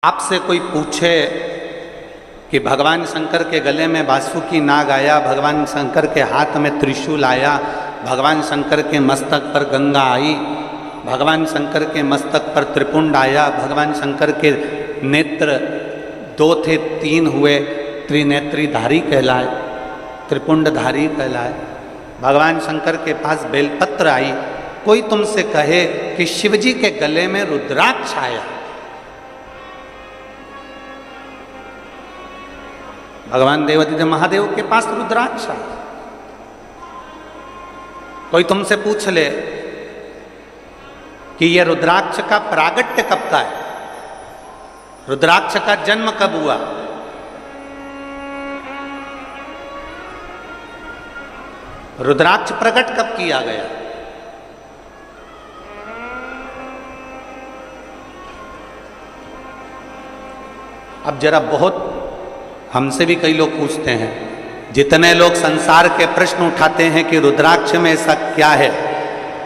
आपसे कोई पूछे कि भगवान शंकर के गले में बासुकी नाग आया, भगवान शंकर के हाथ में त्रिशूल आया, भगवान शंकर के मस्तक पर गंगा आई, भगवान शंकर के मस्तक पर त्रिपुंड आया, भगवान शंकर के नेत्र 2 थे 3 हुए, त्रिनेत्रीधारी कहलाए, त्रिपुंडधारी कहलाए। भगवान शंकर के पास बेलपत्र आई। कोई तुमसे कहे कि शिवजी के गले में रुद्राक्ष आया, भगवान देवादिदेव महादेव के पास रुद्राक्ष आया। कोई तुमसे पूछ ले कि यह रुद्राक्ष का प्रागट्य कब का है, रुद्राक्ष का जन्म कब हुआ, रुद्राक्ष प्रकट कब किया गया, अब जरा बहुत हमसे भी कई लोग पूछते हैं, जितने लोग संसार के प्रश्न उठाते हैं कि रुद्राक्ष में ऐसा क्या है,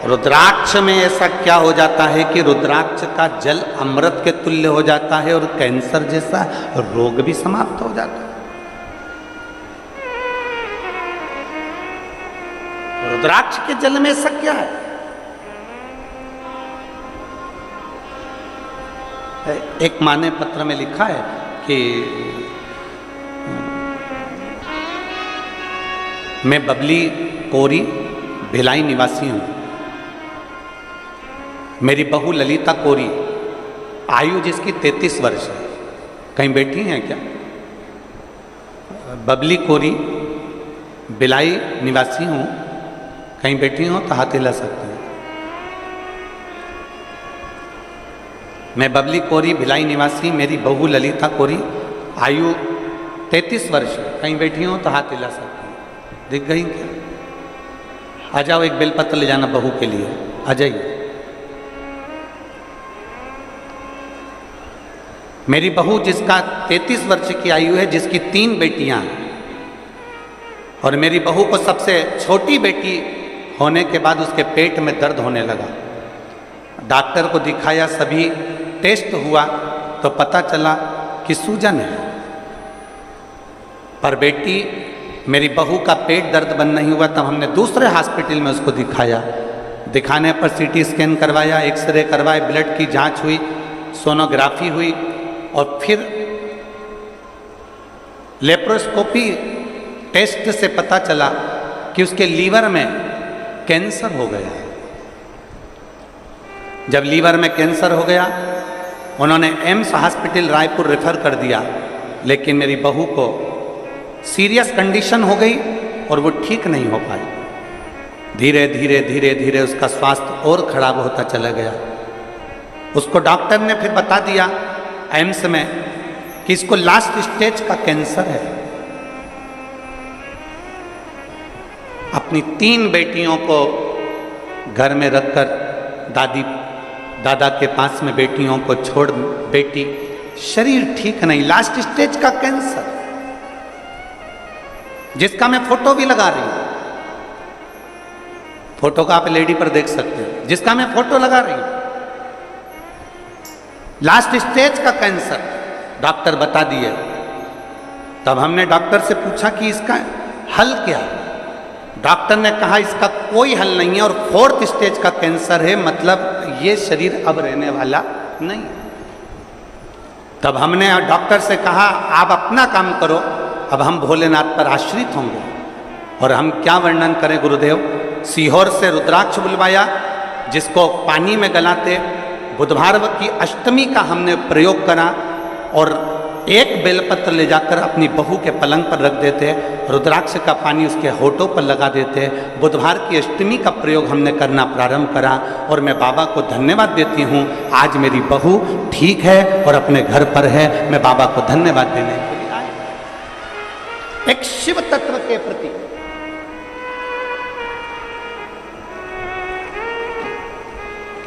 रुद्राक्ष में ऐसा क्या हो जाता है कि रुद्राक्ष का जल अमृत के तुल्य हो जाता है और कैंसर जैसा रोग भी समाप्त हो जाता है। रुद्राक्ष के जल में ऐसा क्या है? एक माने पत्र में लिखा है कि मैं बबली कोरी भिलाई निवासी हूं, मेरी बहू ललिता कोरी, आयु जिसकी 33 वर्ष है। कहीं बैठी हैं क्या? बबली कोरी भिलाई निवासी हूं, कहीं बैठी हो तो हाथ हिला सकते हैं। मैं बबली कोरी भिलाई निवासी, मेरी बहू ललिता कोरी, आयु 33 वर्ष, कहीं बैठी हो तो हाथ हिला सकते हैं। दिख गई क्या? आ जाओ, एक बेलपत्र ले जाना बहू के लिए, आ जाइए। मेरी बहू जिसका 33 वर्ष की आयु है, जिसकी 3 बेटियां हैं, और मेरी बहू को सबसे छोटी बेटी होने के बाद उसके पेट में दर्द होने लगा। डॉक्टर को दिखाया, सभी टेस्ट हुआ तो पता चला कि सूजन है। पर बेटी मेरी बहू का पेट दर्द बंद नहीं हुआ, तब हमने दूसरे हॉस्पिटल में उसको दिखाया। दिखाने पर सीटी स्कैन करवाया, एक्सरे करवाए, ब्लड की जांच हुई, सोनोग्राफी हुई, और फिर लेप्रोस्कोपी टेस्ट से पता चला कि उसके लीवर में कैंसर हो गया। जब लीवर में कैंसर हो गया, उन्होंने एम्स हॉस्पिटल रायपुर रेफर कर दिया, लेकिन मेरी बहू को सीरियस कंडीशन हो गई और वो ठीक नहीं हो पाई। धीरे धीरे धीरे धीरे उसका स्वास्थ्य और खराब होता चला गया। उसको डॉक्टर ने फिर बता दिया एम्स में कि इसको लास्ट स्टेज का कैंसर है। अपनी 3 बेटियों को घर में रखकर दादा के पास में बेटियों को छोड़, बेटी शरीर ठीक नहीं, लास्ट स्टेज का कैंसर, जिसका मैं फोटो भी लगा रही हूं। फोटो का आप लेडी पर देख सकते हो, जिसका मैं फोटो लगा रही हूं। लास्ट स्टेज का कैंसर डॉक्टर बता दिए। तब हमने डॉक्टर से पूछा कि इसका हल क्या है? डॉक्टर ने कहा इसका कोई हल नहीं है और 4th स्टेज का कैंसर है, मतलब ये शरीर अब रहने वाला नहीं। तब हमने डॉक्टर से कहा आप अपना काम करो, अब हम भोलेनाथ पर आश्रित होंगे। और हम क्या वर्णन करें गुरुदेव, सीहोर से रुद्राक्ष बुलवाया, जिसको पानी में गलाते, बुधवार की अष्टमी का हमने प्रयोग करा, और एक बेलपत्र ले जाकर अपनी बहू के पलंग पर रख देते, रुद्राक्ष का पानी उसके होठों पर लगा देते। बुधवार की अष्टमी का प्रयोग हमने करना प्रारंभ करा, और मैं बाबा को धन्यवाद देती हूँ, आज मेरी बहू ठीक है और अपने घर पर है। मैं बाबा को धन्यवाद देने के लिए आया, एक शिव तत्व के प्रति।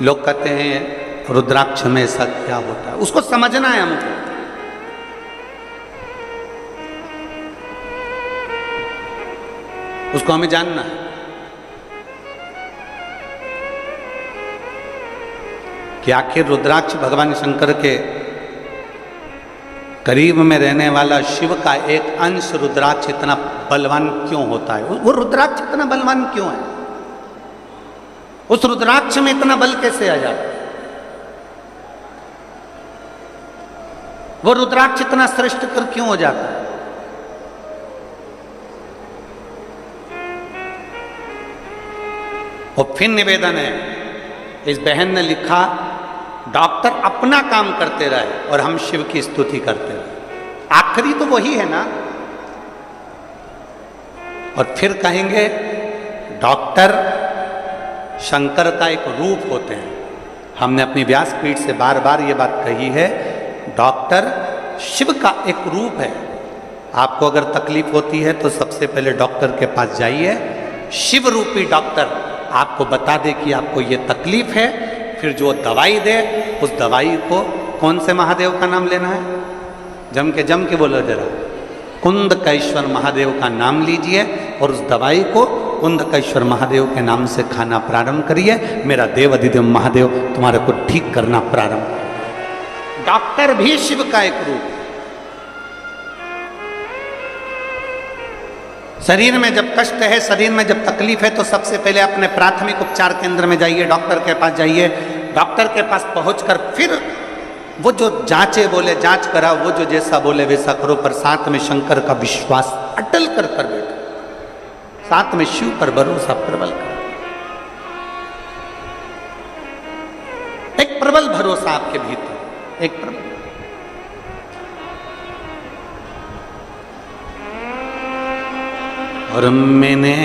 लोग कहते हैं रुद्राक्ष में ऐसा क्या होता है, उसको समझना है हमको। उसको हमें जानना है। कि आखिर रुद्राक्ष भगवान शंकर के करीब में रहने वाला शिव का एक अंश रुद्राक्ष इतना बलवान क्यों होता है? वो रुद्राक्ष इतना बलवान क्यों है? उस रुद्राक्ष में इतना बल कैसे आ जाता है? वो रुद्राक्ष इतना श्रेष्ठ कर क्यों हो जाता है? और फिर निवेदन है, इस बहन ने लिखा, डॉक्टर अपना काम करते रहे और हम शिव की स्तुति करते रहे। आखिरी तो वही है ना। और फिर कहेंगे डॉक्टर शंकर का एक रूप होते हैं। हमने अपनी व्यासपीठ से बार बार ये बात कही है, डॉक्टर शिव का एक रूप है। आपको अगर तकलीफ होती है तो सबसे पहले डॉक्टर के पास जाइए, शिव रूपी डॉक्टर आपको बता दे कि आपको ये तकलीफ है, फिर जो दवाई दे उस दवाई को, कौन से महादेव का नाम लेना है? जम के बोलो जरा, कुंदकेश्वर महादेव का नाम लीजिए और उस दवाई को कुंदकेश्वर महादेव के नाम से खाना प्रारंभ करिए। मेरा देव अधिदेव महादेव तुम्हारे को ठीक करना प्रारंभ करें। डॉक्टर भी शिव का एक रूप। शरीर में जब कष्ट है, शरीर में जब तकलीफ है, तो सबसे पहले अपने प्राथमिक उपचार केंद्र में जाइए, डॉक्टर के पास जाइए। डॉक्टर के पास पहुंचकर फिर वो जो जांचे बोले जांच करा, वो जो जैसा बोले वैसा करो, पर साथ में शंकर का विश्वास अटल कर बैठो, साथ में शिव पर भरोसा प्रबल करो। एक प्रबल भरोसा आपके भीतर, एक प्रबल। और मैंने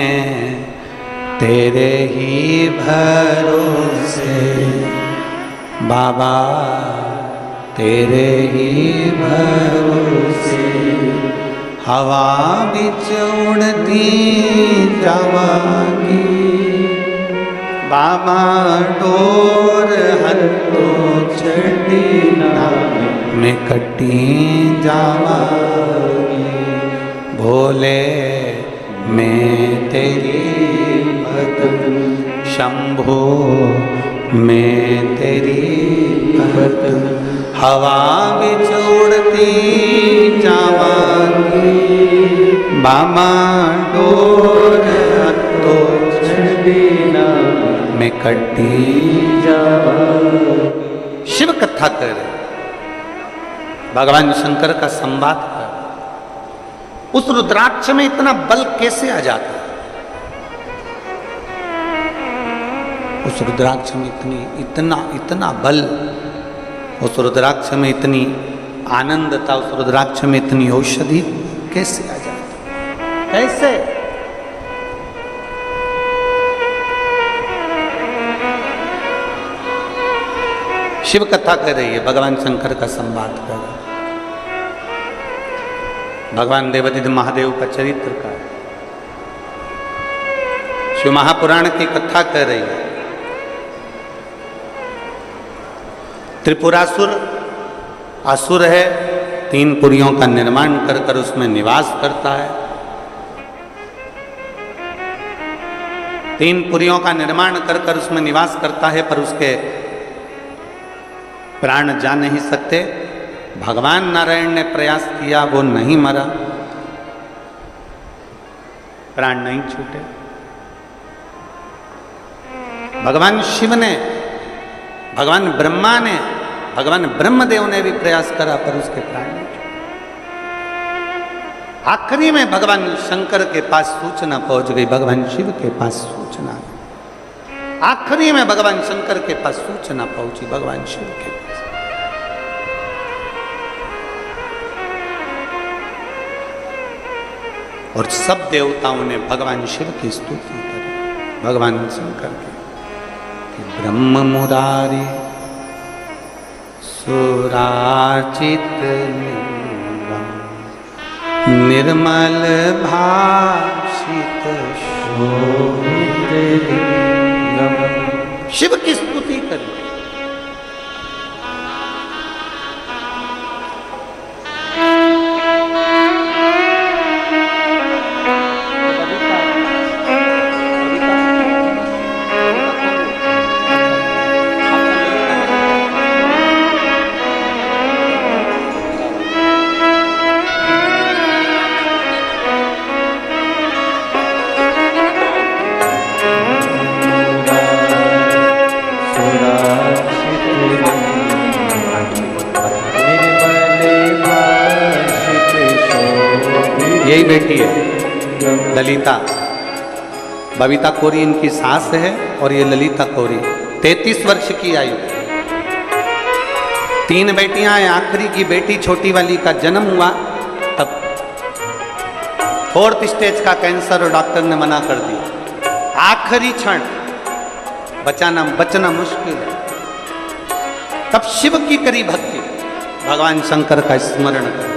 तेरे ही भरोसे बाबा, तेरे ही भरोसे हवा बिच उड़ती जावांगी बाबा, डोर हथों छड़ी ना मैं कटी जावांगी। भोले मैं तेरी भक्त, शंभो मैं तेरी भक्त, हवा बिच उड़ती जावांगी बाबा, डोर हथों छड़ी ना मैं कटी जावांगी। शिव कथा कर रहे, भगवान शंकर का संवाद कर। उस रुद्राक्ष में इतना बल कैसे आ जाता है? उस रुद्राक्ष में इतना बल, उस रुद्राक्ष में इतनी आनंदता, उस रुद्राक्ष में इतनी औषधि कैसे आ जाती है? कैसे? शिव कथा कर रही है, भगवान शंकर का संवाद कर रही है, भगवान देवाधिदेव महादेव का चरित्र का, शिव महापुराण की कथा कर रही है। त्रिपुरासुर असुर है, 3 पुरियों का निर्माण कर उसमें निवास करता है। 3 पुरियों का निर्माण कर उसमें निवास करता है, पर उसके प्राण जा नहीं सकते। भगवान नारायण ने प्रयास किया, वो नहीं मरा, प्राण नहीं छूटे। भगवान शिव ने, भगवान ब्रह्मा ने, भगवान ब्रह्मदेव ने भी प्रयास करा, पर उसके प्राण नहीं छूटे। आखिरी में भगवान शंकर के पास सूचना पहुंच गई, भगवान शिव के पास सूचना, आखिरी में भगवान शंकर के पास सूचना पहुंची, भगवान शिव के पास। और सब देवताओं ने भगवान शिव की स्तुति करी, भगवान शंकर की। ब्रह्म मुरारी सुराचित लिंगम, निर्मल भाषित शोभित लिंगम। शिव की स्तुति करी। यही बेटी है ललिता। बबीता कोरी इनकी सास है और ये ललिता कोरी 33 वर्ष की आयु। 3 बेटियां हैं, आखिरी की बेटी छोटी वाली का जन्म हुआ तब 4th स्टेज का कैंसर और डॉक्टर ने मना कर दिया। आखिरी क्षण बचना मुश्किल है। तब शिव की करी भक्ति, भगवान शंकर का स्मरण कर,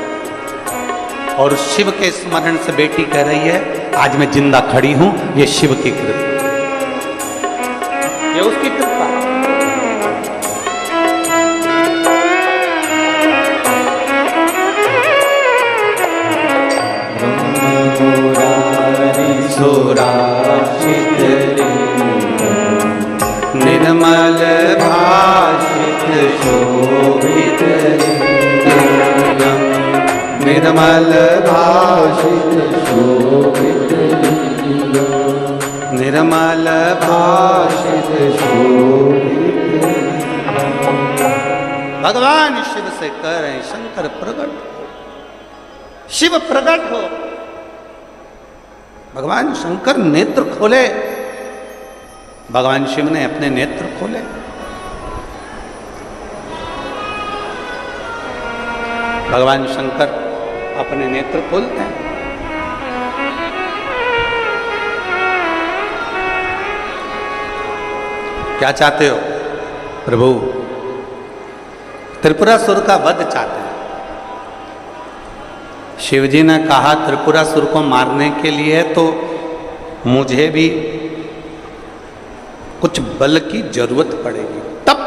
और शिव के स्मरण से बेटी कह रही है आज मैं जिंदा खड़ी हूं, ये शिव की कृपा, ये उसकी कृपा। निर्मल भाषित शोभित लिंगम, निर्मल भाषित शोभित लिंगम, निर्मल भाषित शोभित लिंगम। भगवान शिव से कह रहे हैं शंकर प्रकट हो, शिव प्रकट हो। भगवान शंकर नेत्र खोले, भगवान शिव ने अपने नेत्र खोले। भगवान शंकर अपने नेत्र खोलते हैं। क्या चाहते हो प्रभु? त्रिपुरासुर का वध चाहते हैं। शिवजी ने कहा त्रिपुरासुर को मारने के लिए तो मुझे भी कुछ बल की जरूरत पड़ेगी। तब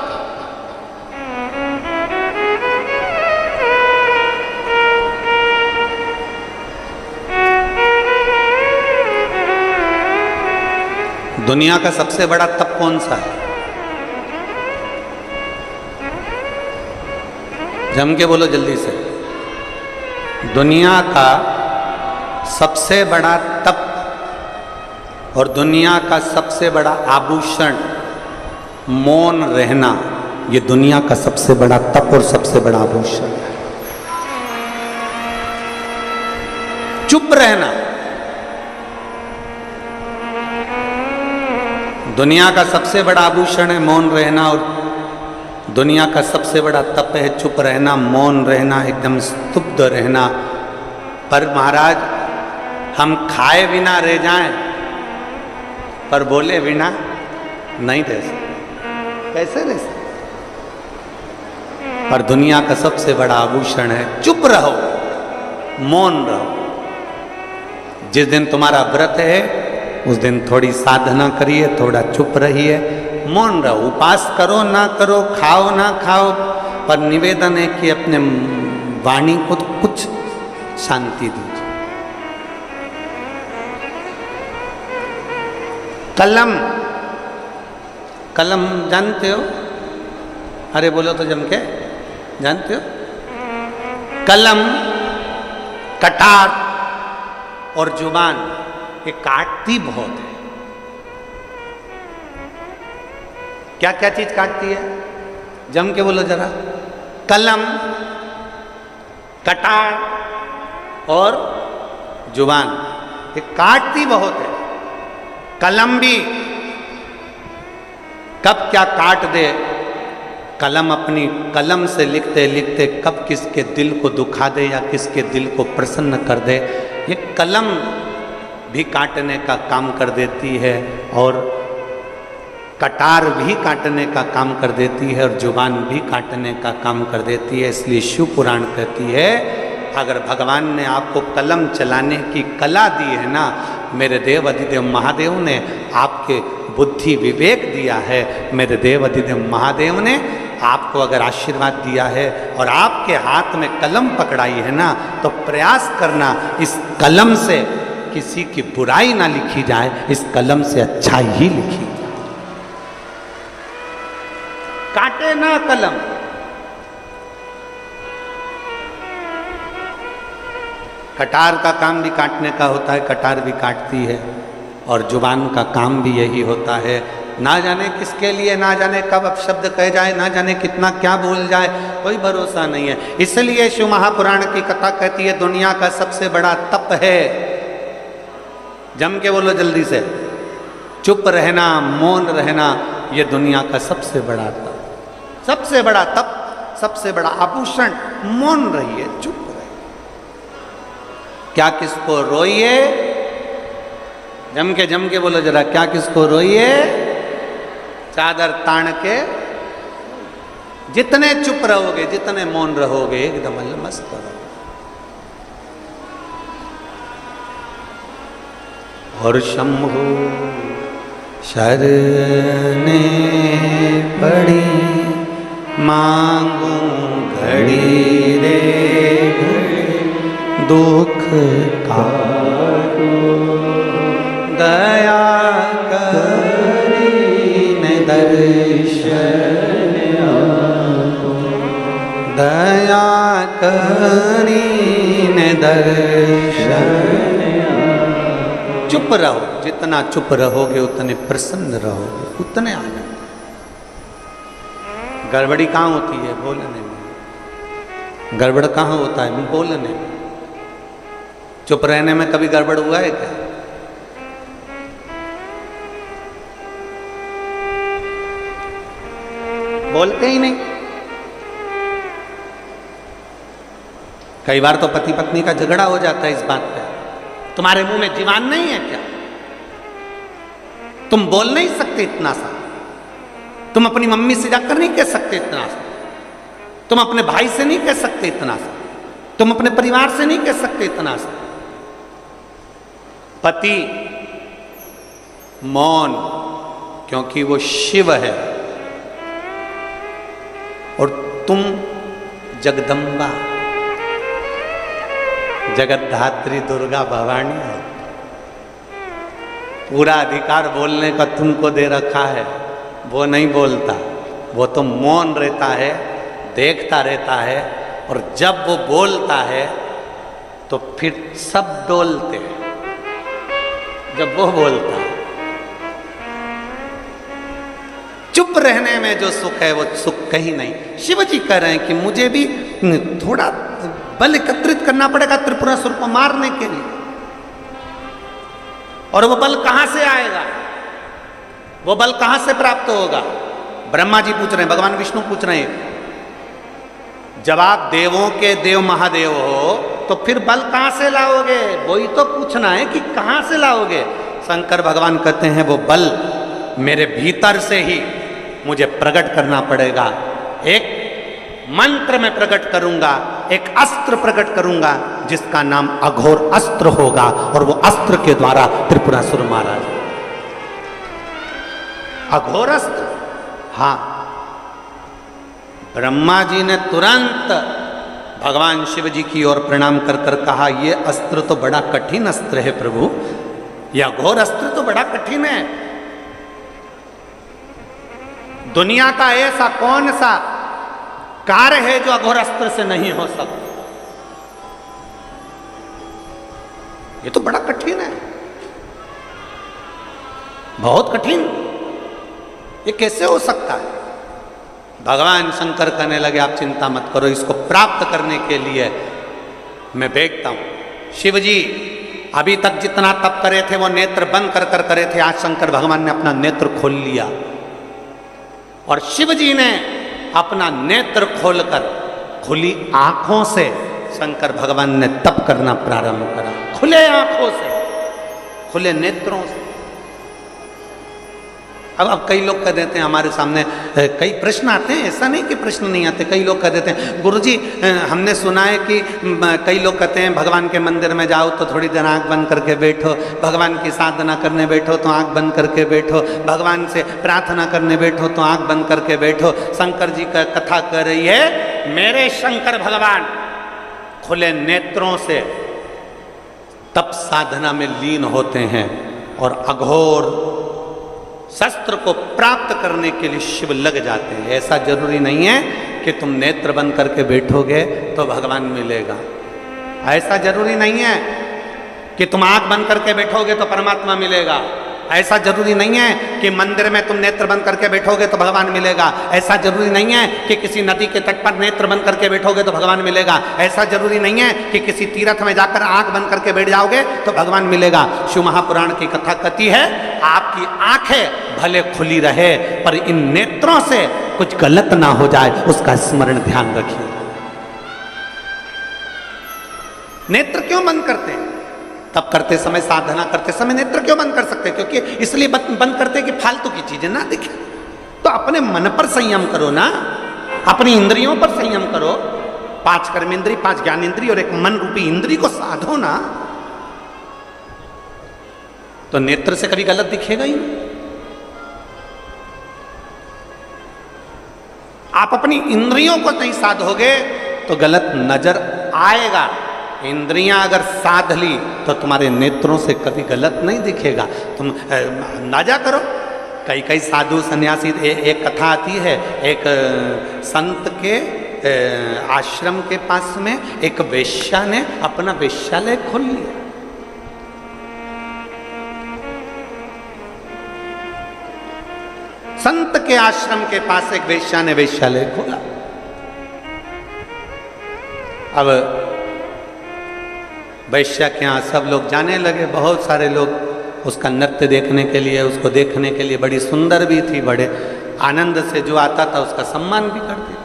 दुनिया का सबसे बड़ा तप कौन सा है? जम के बोलो जल्दी से। दुनिया का सबसे बड़ा तप और दुनिया का सबसे बड़ा आभूषण मौन रहना, ये दुनिया का सबसे बड़ा तप और सबसे बड़ा आभूषण है। चुप रहना दुनिया का सबसे बड़ा आभूषण है, मौन रहना, और दुनिया का सबसे बड़ा तप है चुप रहना, मौन रहना, एकदम स्तब्ध रहना। पर महाराज हम खाए बिना रह जाएं पर बोले बिना नहीं रह सकते, कैसे रह सकते? पर दुनिया का सबसे बड़ा आभूषण है चुप रहो, मौन रहो। जिस दिन तुम्हारा व्रत है उस दिन थोड़ी साधना करिए, थोड़ा चुप रहिए, मौन रहो, उपास करो ना करो, खाओ ना खाओ, पर निवेदन है कि अपने वाणी को कुछ शांति दीजिए। कलम, कलम जानते हो? अरे बोलो तो जम के, जानते हो? कलम, कटार और जुबान ये काटती बहुत है। क्या क्या चीज काटती है? जम के बोलो जरा। कलम, कटार और जुबान ये काटती बहुत है। कलम भी कब क्या काट दे, कलम अपनी कलम से लिखते लिखते कब किसके दिल को दुखा दे या किसके दिल को प्रसन्न कर दे, ये कलम भी काटने का काम कर देती है और कटार भी काटने का काम कर देती है और जुबान भी काटने का काम कर देती है। इसलिए शिव पुराण कहती है अगर भगवान ने आपको कलम चलाने की कला दी है ना, मेरे देव अधिदेव महादेव ने आपके बुद्धि विवेक दिया है, मेरे देव अधिदेव महादेव ने आपको अगर आशीर्वाद दिया है और आपके हाथ में कलम पकड़ाई है ना, तो प्रयास करना इस कलम से किसी की बुराई ना लिखी जाए, इस कलम से अच्छा ही लिखी जाए। काटे ना कलम। कटार का काम भी काटने का होता है, कटार भी काटती है, और जुबान का काम भी यही होता है। ना जाने किसके लिए, ना जाने कब अपशब्द कह जाए, ना जाने कितना क्या बोल जाए, कोई भरोसा नहीं है। इसलिए शिव महापुराण की कथा कहती है दुनिया का सबसे बड़ा तप है, जम के बोलो जल्दी से, चुप रहना, मौन रहना, ये दुनिया का सबसे बड़ा तप, सबसे बड़ा तप, सबसे बड़ा आभूषण। मौन रहिए, चुप रहिए, क्या किसको रोइए, जम के बोलो जरा, क्या किसको रोइए, चादर तान के। जितने चुप रहोगे, जितने मौन रहोगे, एकदम मस्त रहोगे। और शंभु शरणे पड़ी, मांगू घड़ी रे घड़ी, दुख काटो, दया करीन दर्शन आपको, दया करीन दर्शन। चुप रहो, जितना चुप रहोगे उतने प्रसन्न रहोगे, उतने आनंद। गड़बड़ी कहाँ होती है? बोलने में। गड़बड़ कहाँ होता है? बोलने में। चुप रहने में कभी गड़बड़ हुआ है क्या? बोलते ही नहीं। कई बार तो पति पत्नी का झगड़ा हो जाता है इस बात पे, तुम्हारे मुंह में जीवान नहीं है क्या? तुम बोल नहीं सकते इतना सा? तुम अपनी मम्मी से जाकर नहीं कह सकते इतना सा? तुम अपने भाई से नहीं कह सकते इतना सा? तुम अपने परिवार से नहीं कह सकते इतना सा? पति मौन, क्योंकि वो शिव है और तुम जगदम्बा, जगतधात्री दुर्गा भवानी हो। पूरा अधिकार बोलने का तुमको दे रखा है, वो नहीं बोलता, वो तो मौन रहता है, देखता रहता है, और जब वो बोलता है तो फिर सब डोलते हैं। जब वो बोलता है, चुप रहने में जो सुख है वो सुख कहीं नहीं। शिव जी कह रहे हैं कि मुझे भी थोड़ा बल एकत्रित करना पड़ेगा त्रिपुरासुर को मारने के लिए, और वो बल कहां से आएगा? वो बल कहां से प्राप्त होगा? ब्रह्मा जी पूछ रहे हैं, भगवान विष्णु पूछ रहे हैं। जब आप देवों के देव महादेव हो तो फिर बल कहां से लाओगे? वही तो पूछना है कि कहां से लाओगे। शंकर भगवान कहते हैं वो बल मेरे भीतर से ही मुझे प्रकट करना पड़ेगा। एक मंत्र में प्रकट करूंगा, एक अस्त्र प्रकट करूंगा जिसका नाम अघोर अस्त्र होगा, और वो अस्त्र के द्वारा त्रिपुरासुर मारा जाए। अघोर अस्त्र, हाँ। ब्रह्मा जी ने तुरंत भगवान शिव जी की ओर प्रणाम कर कर कहा, ये अस्त्र तो बड़ा कठिन अस्त्र है प्रभु, यह अघोर अस्त्र तो बड़ा कठिन है। दुनिया का ऐसा कौन सा कार्य है जो अघोर अस्त्र से नहीं हो सकता? ये तो बड़ा कठिन है, बहुत कठिन। ये कैसे हो सकता है? भगवान शंकर कहने लगे, आप चिंता मत करो, इसको प्राप्त करने के लिए मैं देखता हूं। शिव जी अभी तक जितना तप करे थे वो नेत्र बंद कर कर करे थे, आज शंकर भगवान ने अपना नेत्र खोल लिया, और शिव जी ने अपना नेत्र खोलकर खुली आंखों से शंकर भगवान ने तप करना प्रारंभ करा। खुले आंखों से, खुले नेत्रों से। अब कई लोग कह देते हैं, हमारे सामने कई प्रश्न आते हैं, ऐसा नहीं कि प्रश्न नहीं आते। कई लोग कह देते हैं, गुरुजी हमने सुना है कि कई लोग कहते हैं भगवान के मंदिर में जाओ तो थोड़ी देर आंख बंद करके बैठो, भगवान की साधना करने बैठो तो आंख बंद करके बैठो, भगवान से प्रार्थना करने बैठो तो आंख बंद करके बैठो। शंकर जी का कथा कर रही है, मेरे शंकर भगवान खुले नेत्रों से तप साधना में लीन होते हैं, और अघोर शस्त्र को प्राप्त करने के लिए शिव लग जाते हैं। ऐसा जरूरी नहीं है कि तुम नेत्र बंद करके बैठोगे तो भगवान मिलेगा, ऐसा जरूरी नहीं है कि तुम आंख बंद करके बैठोगे तो परमात्मा मिलेगा। ऐसा जरूरी नहीं है कि मंदिर में तुम नेत्र बंद करके बैठोगे तो भगवान मिलेगा। ऐसा जरूरी नहीं है कि किसी नदी के तट पर नेत्र बंद करके बैठोगे तो भगवान मिलेगा। ऐसा जरूरी नहीं है कि किसी तीर्थ में जाकर आंख बंद करके बैठ जाओगे तो भगवान मिलेगा। शिव महापुराण की कथा कहती है आपकी आंखें भले खुली रहे पर इन नेत्रों से कुछ गलत ना हो जाए, उसका स्मरण ध्यान रखिए। नेत्र क्यों बंद करते हैं? तब करते समय, साधना करते समय नेत्र क्यों बंद कर सकते? क्योंकि इसलिए बंद करते कि फालतू की चीजें ना दिखे। तो अपने मन पर संयम करो ना, अपनी इंद्रियों पर संयम करो। 5 कर्मेंद्री, 5 ज्ञानेंद्री और एक मन रूपी इंद्री को साधो ना, तो नेत्र से कभी गलत दिखेगा ही नहीं। आप अपनी इंद्रियों को नहीं साधोगे तो गलत नजर आएगा। इंद्रियां अगर साध ली तो तुम्हारे नेत्रों से कभी गलत नहीं दिखेगा। तुम अंदाजा करो, कई साधु सन्यासी, एक कथा आती है, एक संत के आश्रम के पास में एक वेश्या ने अपना वेश्यालय खोल लिया। संत के आश्रम के पास एक वेश्या ने वेश्यालय खोला। अब वैश्या के यहाँ सब लोग जाने लगे, बहुत सारे लोग उसका नृत्य देखने के लिए, उसको देखने के लिए। बड़ी सुंदर भी थी, बड़े आनंद से जो आता था उसका सम्मान भी करती थी,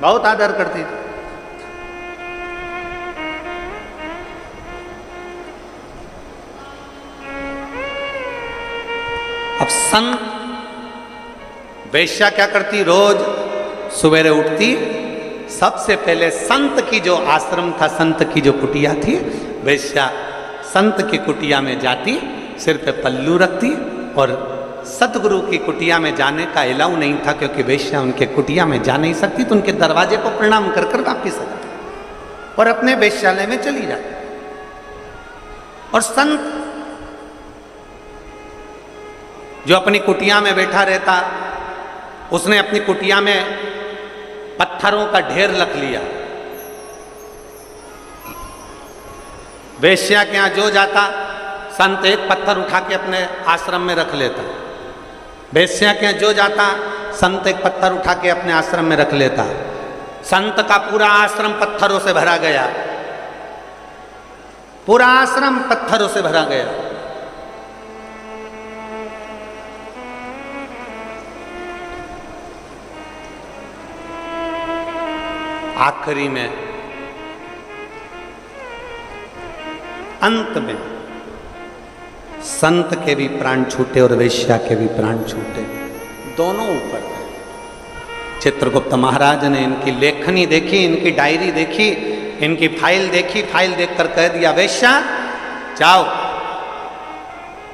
बहुत आदर करती थी। अब संत वेश्या क्या करती, रोज सवेरे उठती, सबसे पहले संत की जो आश्रम था, संत की जो कुटिया थी, वेश्या संत की कुटिया में जाती, सिर पे पल्लू रखती और सतगुरु की कुटिया में जाने का अलाउ नहीं था क्योंकि वेश्या उनके कुटिया में जा नहीं सकती, तो उनके दरवाजे को प्रणाम कर कर वापिस आ जाती और अपने वेश्यालय में चली जाती। और संत जो अपनी कुटिया में बैठा रहता, उसने अपनी कुटिया में पत्थरों का ढेर रख लिया। वेश्या के यहां जो जाता, संत एक पत्थर उठा के अपने आश्रम में रख लेता। वेश्या के यहां जो जाता, संत एक पत्थर उठा के अपने आश्रम में रख लेता। संत का पूरा आश्रम पत्थरों से भरा गया, पूरा आश्रम पत्थरों से भरा गया। आखिरी में, अंत में संत के भी प्राण छूटे और वेश्या के भी प्राण छूटे, दोनों ऊपर गए। चित्रगुप्त महाराज ने इनकी लेखनी देखी, इनकी डायरी देखी, इनकी फाइल देखी, फाइल देखकर कह दिया, वेश्या जाओ,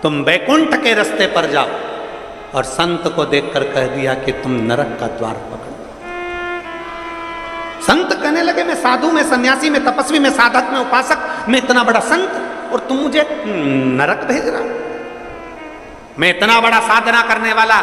तुम वैकुंठ के रास्ते पर जाओ। और संत को देखकर कह दिया कि तुम नरक का द्वार पकड़ो। संत कहने लगे, मैं साधु, मैं सन्यासी, मैं तपस्वी, मैं साधक, मैं उपासक, मैं इतना बड़ा संत, और तुम मुझे नरक भेज रहा? मैं इतना बड़ा साधना करने वाला,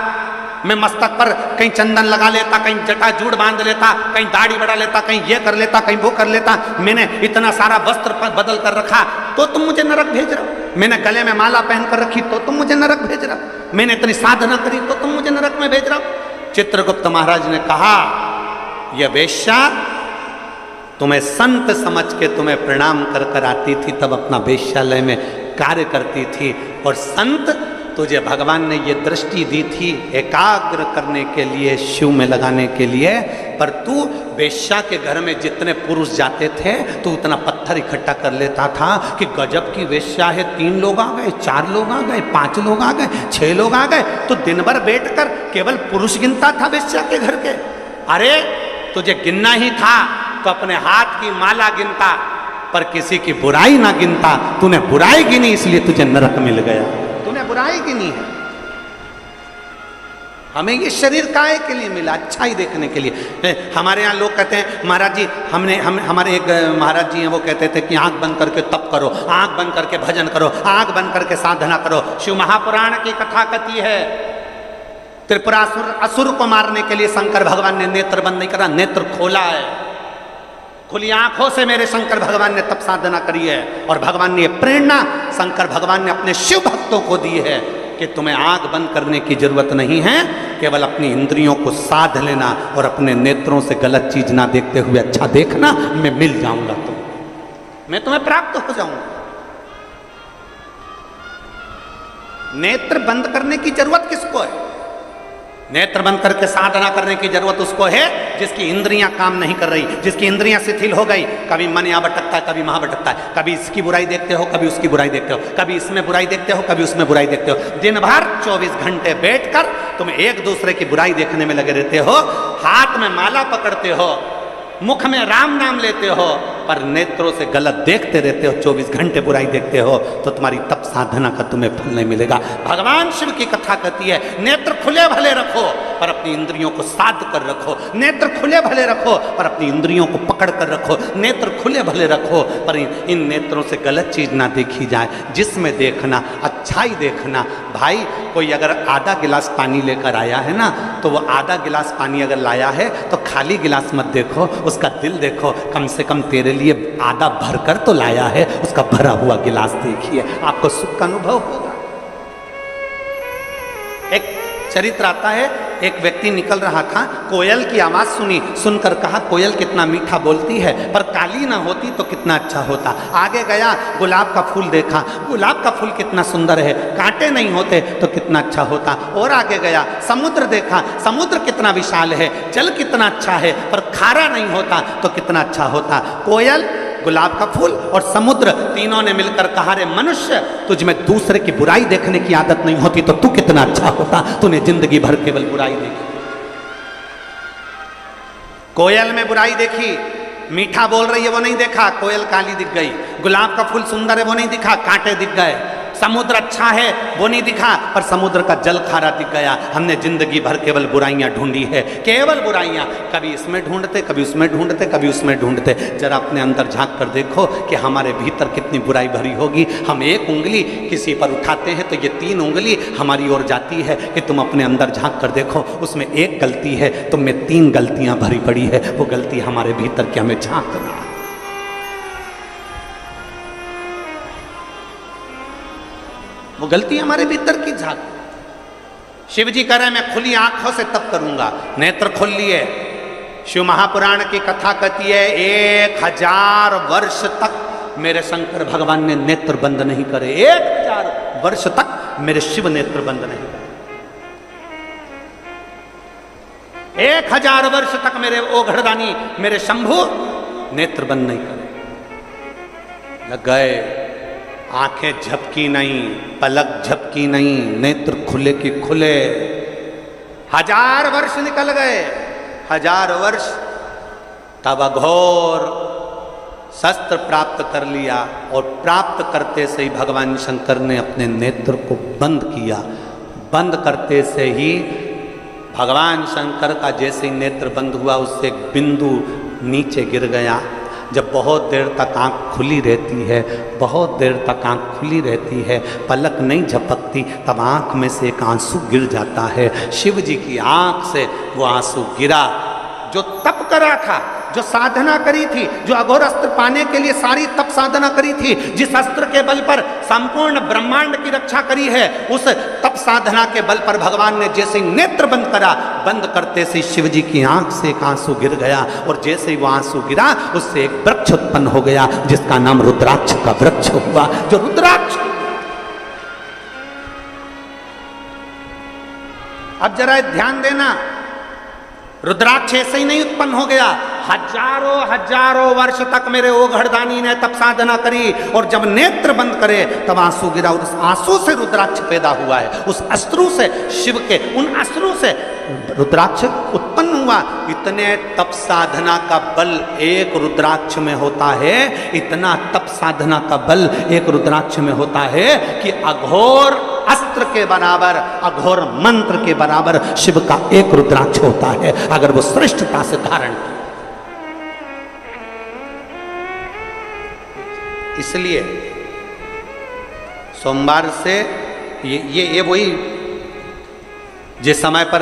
मैं मस्तक पर कहीं चंदन लगा लेता, कहीं जटा जूड़ बांध लेता, कहीं दाढ़ी बढ़ा लेता, कहीं ये कर लेता, कहीं वो कर लेता, मैंने इतना सारा वस्त्र बदल कर रखा तो तुम मुझे नरक भेज रहे हो? मैंने गले में माला पहन कर रखी तो तुम मुझे नरक भेज रहे हो? मैंने इतनी साधना करी तो तुम मुझे नरक में भेज रहे हो? चित्रगुप्त महाराज ने कहा, यह वेश्या तुम्हें संत समझ के तुम्हें प्रणाम कर कर आती थी, तब अपना वेश्यालय में कार्य करती थी, और संत तुझे भगवान ने ये दृष्टि दी थी एकाग्र करने के लिए, शिव में लगाने के लिए, पर तू वेश्या के घर में जितने पुरुष जाते थे तू उतना पत्थर इकट्ठा कर लेता था कि गजब की वेश्या है, 3 लोग आ गए, 4 लोग आ गए, 5 लोग आ गए, 6 लोग आ गए, तो दिन भर बैठकर केवल पुरुष गिनता था वेश्या के घर के। अरे तुझे गिनना ही था तो अपने हाथ की माला गिनता, पर किसी की बुराई ना गिनता। तूने बुराई गिनी इसलिए तुझे नरक मिल गया, तूने बुराई गिनी है। हमें ये शरीर काहे के लिए मिला? अच्छाई देखने के लिए। हमारे यहाँ लोग कहते हैं, महाराज जी हमारे एक महाराज जी हैं, वो कहते थे कि आंख बंद करके तप करो, आंख बंद करके भजन करो, आंख बंद करके साधना करो। शिव महापुराण की कथा कहती है, त्रिपुरासुर असुर को मारने के लिए शंकर भगवान ने नेत्र बंद नहीं करा, नेत्र खोला है। खुली आंखों से मेरे शंकर भगवान ने तप साधना करी है, और भगवान ने यह प्रेरणा शंकर भगवान ने अपने शिव भक्तों को दी है कि तुम्हें आंख बंद करने की जरूरत नहीं है, केवल अपनी इंद्रियों को साध लेना और अपने नेत्रों से गलत चीज ना देखते हुए अच्छा देखना, मैं मिल जाऊंगा मैं तुम्हें प्राप्त हो जाऊंगा। नेत्र बंद करने की जरूरत किसको है? नेत्र बंद करके साधना करने की जरूरत उसको है जिसकी इंद्रियां काम नहीं कर रही, जिसकी इंद्रियां शिथिल हो गई। कभी मन यहाँ भटकता है, कभी वहां भटकता है, कभी इसकी बुराई देखते हो, कभी उसकी बुराई देखते हो, कभी इसमें बुराई देखते हो, कभी उसमें बुराई देखते हो। दिन भर 24 घंटे बैठकर तुम एक दूसरे की बुराई देखने में लगे रहते हो, हाथ में माला पकड़ते हो, मुख में राम नाम लेते हो, पर नेत्रों से गलत देखते रहते हो, 24 घंटे बुराई देखते हो, तो तुम्हारी तप साधना का तुम्हें फल नहीं मिलेगा। भगवान शिव की कथा कहती है नेत्र खुले भले रखो पर अपनी इंद्रियों को साध कर रखो, नेत्र खुले भले रखो पर अपनी इंद्रियों को पकड़ कर रखो, नेत्र खुले भले रखो पर इन नेत्रों से गलत चीज ना देखी जाए, जिसमें देखना अच्छाई देखना। भाई कोई अगर आधा गिलास पानी लेकर आया है ना, तो वो आधा गिलास पानी अगर लाया है तो खाली गिलास मत देखो, उसका दिल देखो, कम से कम तेरे लिए आधा भरकर तो लाया है, उसका भरा हुआ गिलास देखिए, आपको सुख का अनुभव होगा। एक चरित्र आता है, एक व्यक्ति निकल रहा था, कोयल की आवाज सुनी, सुनकर कहा कोयल कितना मीठा बोलती है, पर काली ना होती तो कितना अच्छा होता। आगे गया, गुलाब का फूल देखा, गुलाब का फूल कितना सुंदर है, कांटे नहीं होते तो कितना अच्छा होता। और आगे गया, समुद्र देखा, समुद्र कितना विशाल है, जल कितना अच्छा है, पर खारा नहीं होता तो कितना अच्छा होता। कोयल, गुलाब का फूल और sमुद्र तीनों ने मिलकर कहा रे मनुष्य, तुझ में दूसरे की बुराई देखने की आदत नहीं होती तो तू कितना अच्छा होता, तूने जिंदगी भर केवल बुराई देखी। कोयल में बुराई देखी, मीठा बोल रही है वो नहीं देखा, कोयल काली दिख गई। गुलाब का फूल सुंदर है वो नहीं दिखा, कांटे दिख गए। समुद्र अच्छा है वो नहीं दिखा, पर समुद्र का जल खारा दिख गया। हमने जिंदगी भर केवल बुराइयां ढूंढी है, केवल बुराइयां, कभी इसमें ढूंढते, कभी उसमें ढूंढते, कभी उसमें ढूंढते। जरा अपने अंदर झांक कर देखो कि हमारे भीतर कितनी बुराई भरी होगी। हम एक उंगली किसी पर उठाते हैं तो ये 3 उंगली हमारी ओर जाती है, कि तुम अपने अंदर झांक कर देखो, उसमें एक गलती है, तुम में 3 गलतियां भरी पड़ी है। वो गलती हमारे भीतर की हमें झांकना। वो गलती हमारे भीतर की झांक। शिव जी कह रहे हैं मैं खुली आंखों से तप करूंगा, नेत्र खोल लिए। शिव महापुराण की कथा कहती है 1000 वर्ष तक मेरे शंकर भगवान ने नेत्र बंद नहीं करे, 1000 वर्ष तक मेरे शिव नेत्र बंद नहीं करे। 1000 वर्ष तक मेरे ओघड़दानी, मेरे शंभु नेत्र बंद नहीं करे। लग गए, आंखें झपकी नहीं, पलक झपकी नहीं, नेत्र खुले की खुले। 1000 वर्ष निकल गए, 1000 वर्ष, तब अघोर शस्त्र प्राप्त कर लिया, और प्राप्त करते से ही भगवान शंकर ने अपने नेत्र को बंद किया। बंद करते से ही भगवान शंकर का जैसे ही नेत्र बंद हुआ, उससे एक बिंदु नीचे गिर गया। जब बहुत देर तक आंख खुली रहती है, बहुत देर तक आंख खुली रहती है, पलक नहीं झपकती, तब आंख में से एक आंसू गिर जाता है। शिव जी की आंख से वो आंसू गिरा। जो तप करा था, जो साधना करी थी, जो अघोर अस्त्र पाने के लिए सारी तप साधना करी थी, जिस अस्त्र के बल पर संपूर्ण ब्रह्मांड की रक्षा करी है, उस तप साधना के बल पर भगवान ने जैसे ही नेत्र बंद करा, बंद करते से शिव जी की आंख से एक आंसू गिर गया, और जैसे ही वो आंसू गिरा, उससे एक वृक्ष उत्पन्न हो गया, जिसका नाम रुद्राक्ष का वृक्ष हुआ। जो रुद्राक्ष, अब जरा ध्यान देना, रुद्राक्ष ऐसे ही नहीं उत्पन्न हो गया। हजारों वर्ष तक मेरे ओघड़दानी ने तप साधना करी, और जब नेत्र बंद करे तब आंसू गिरा, और उस आंसू से रुद्राक्ष पैदा हुआ है। उस अश्रु से, शिव के उन अश्रु से रुद्राक्ष उत्पन्न हुआ। इतने तप साधना का बल एक रुद्राक्ष में होता है, इतना तप साधना का बल एक रुद्राक्ष में होता है कि अघोर अस्त्र के बराबर, अघोर मंत्र के बराबर शिव का एक रुद्राक्ष होता है, अगर वो श्रेष्ठता से धारण किया। इसलिए सोमवार से ये वही जिस समय पर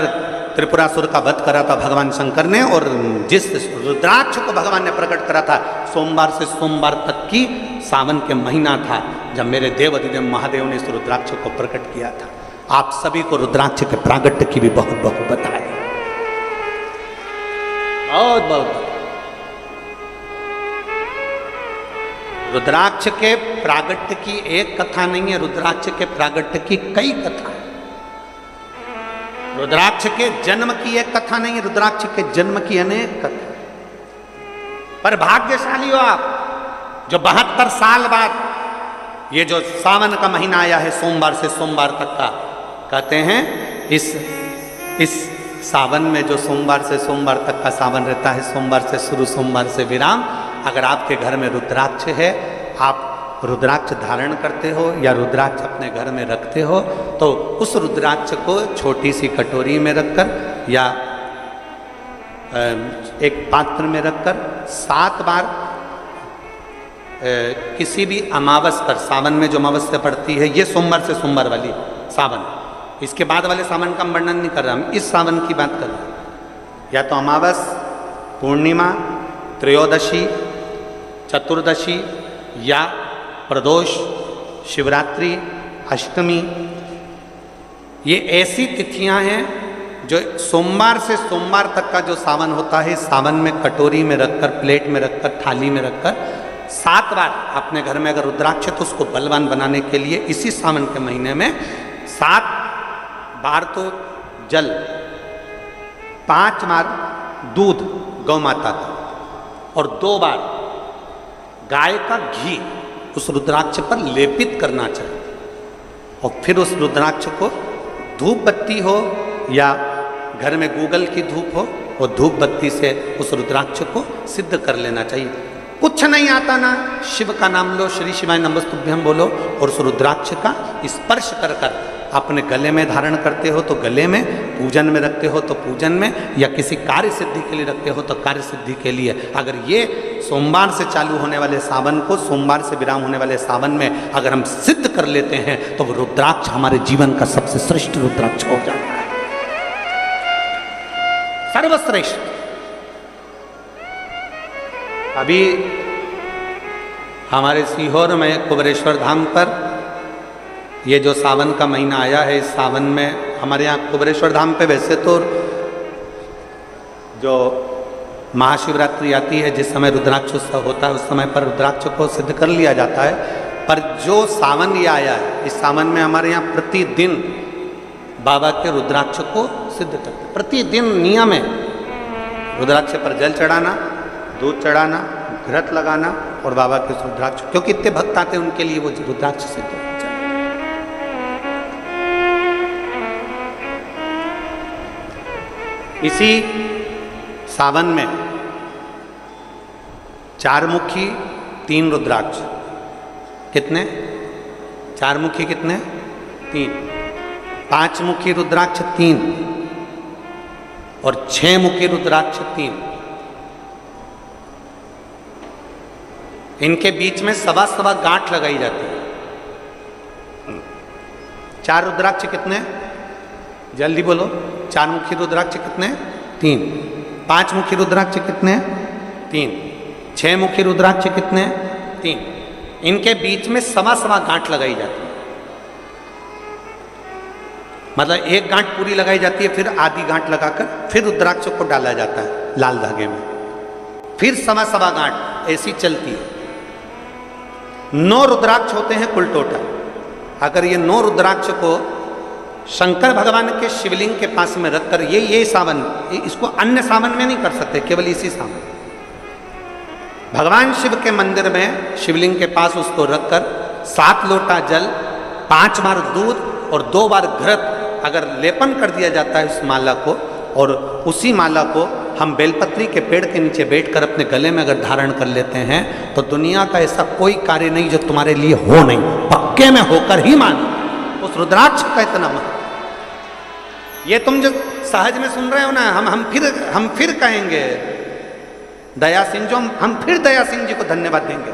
त्रिपुरासुर का वध करा था भगवान शंकर ने, और जिस रुद्राक्ष को भगवान ने प्रकट करा था सोमवार से सोमवार तक की सावन के महीना था जब मेरे देव अधिदेव महादेव ने इस रुद्राक्ष को प्रकट किया था। आप सभी को रुद्राक्ष के प्रागट्य की भी बहुत बहुत बधाई, बहुत बहुत। रुद्राक्ष के प्रागट्य की एक कथा नहीं है, रुद्राक्ष के प्रागट्य की कई कथा है। रुद्राक्ष के जन्म की एक कथा नहीं है, रुद्राक्ष के जन्म की अनेक कथा। पर भाग्यशाली हो आप जो 72 साल बाद ये जो सावन का महीना आया है सोमवार से सोमवार तक का, कहते हैं इस सावन में जो सोमवार से सोमवार तक का सावन रहता है, सोमवार से शुरू सोमवार से विराम, अगर आपके घर में रुद्राक्ष है, आप रुद्राक्ष धारण करते हो या रुद्राक्ष अपने घर में रखते हो, तो उस रुद्राक्ष को छोटी सी कटोरी में रखकर या एक पात्र में रखकर 7 बार किसी भी अमावस पर, सावन में जो अमावस्या पड़ती है, ये सोमवार से सोमवार वाली सावन, इसके बाद वाले सावन का वर्णन नहीं कर रहा हम, इस सावन की बात कर रहा हूँ। या तो अमावस, पूर्णिमा, त्रयोदशी, चतुर्दशी या प्रदोष, शिवरात्रि, अष्टमी, ये ऐसी तिथियां हैं जो सोमवार से सोमवार तक का जो सावन होता है, सावन में कटोरी में रखकर, प्लेट में रखकर, थाली में रखकर 7 बार अपने घर में अगर रुद्राक्ष, तो उसको बलवान बनाने के लिए इसी सावन के महीने में 7 बार तो जल, 5 बार दूध गौ माता का, और 2 बार गाय का घी उस रुद्राक्ष पर लेपित करना चाहिए। और फिर उस रुद्राक्ष को धूप बत्ती हो या घर में गूगल की धूप हो, वो धूप बत्ती से उस रुद्राक्ष को सिद्ध कर लेना चाहिए। कुछ नहीं आता ना, शिव का नाम लो, श्री शिवाय नमस्तुभ्यं बोलो, और उस रुद्राक्ष का स्पर्श कर कर अपने गले में धारण करते हो तो गले में, पूजन में रखते हो तो पूजन में, या किसी कार्य सिद्धि के लिए रखते हो तो कार्य सिद्धि के लिए। अगर ये सोमवार से चालू होने वाले सावन को, सोमवार से विराम होने वाले सावन में अगर हम सिद्ध कर लेते हैं, तो वो रुद्राक्ष हमारे जीवन का सबसे श्रेष्ठ रुद्राक्ष हो जाता है, सर्वश्रेष्ठ। अभी हमारे सीहोर में कुबेरेश्वर धाम पर ये जो सावन का महीना आया है, इस सावन में हमारे यहाँ कुबेरेश्वर धाम पे वैसे तो जो महाशिवरात्रि आती है, जिस समय रुद्राक्ष उत्सव होता है, उस समय पर रुद्राक्ष को सिद्ध कर लिया जाता है। पर जो सावन ये आया है, इस सावन में हमारे यहाँ प्रतिदिन बाबा के रुद्राक्ष को सिद्ध करते हैं। प्रतिदिन नियम है रुद्राक्ष पर जल चढ़ाना, दूध चढ़ाना, घृत लगाना और बाबा के रुद्राक्ष, क्योंकि इतने भक्त आते हैं उनके लिए वो रुद्राक्ष सिद्ध होता है। इसी सावन में 4 मुखी 3 रुद्राक्ष, कितने? 4 मुखी कितने? 3। 5 मुखी रुद्राक्ष 3 और 6 मुखी रुद्राक्ष 3। इनके बीच में सवा गांठ लगाई जाती है। 4 रुद्राक्ष कितने? जल्दी बोलो। 4 मुखी रुद्राक्ष कितने? 3। 5 मुखी रुद्राक्ष कितने? 3। 6 मुखी रुद्राक्ष कितने? 3। इनके बीच में सवा गांठ लगाई जाती है। मतलब एक गांठ पूरी लगाई जाती है, फिर आधी गांठ लगाकर फिर रुद्राक्ष को डाला जाता है लाल धागे में, फिर सवा गांठ ऐसी चलती है। 9 रुद्राक्ष होते हैं कुल टोटल। अगर ये 9 रुद्राक्ष को शंकर भगवान के शिवलिंग के पास में रखकर, ये सावन, इसको अन्य सावन में नहीं कर सकते, केवल इसी सावन भगवान शिव के मंदिर में शिवलिंग के पास उसको रखकर 7 लोटा जल, 5 बार दूध और 2 बार घृत अगर लेपन कर दिया जाता है उस माला को, और उसी माला को हम बेलपत्री के पेड़ के नीचे बैठकर अपने गले में अगर धारण कर लेते हैं, तो दुनिया का ऐसा कोई कार्य नहीं जो तुम्हारे लिए हो नहीं, पक्के में होकर ही मानो। उस रुद्राक्ष का इतना महत्व, ये तुम जो सहज में सुन रहे हो ना, हम फिर कहेंगे दया सिंह जो, हम फिर दया सिंह जी को धन्यवाद देंगे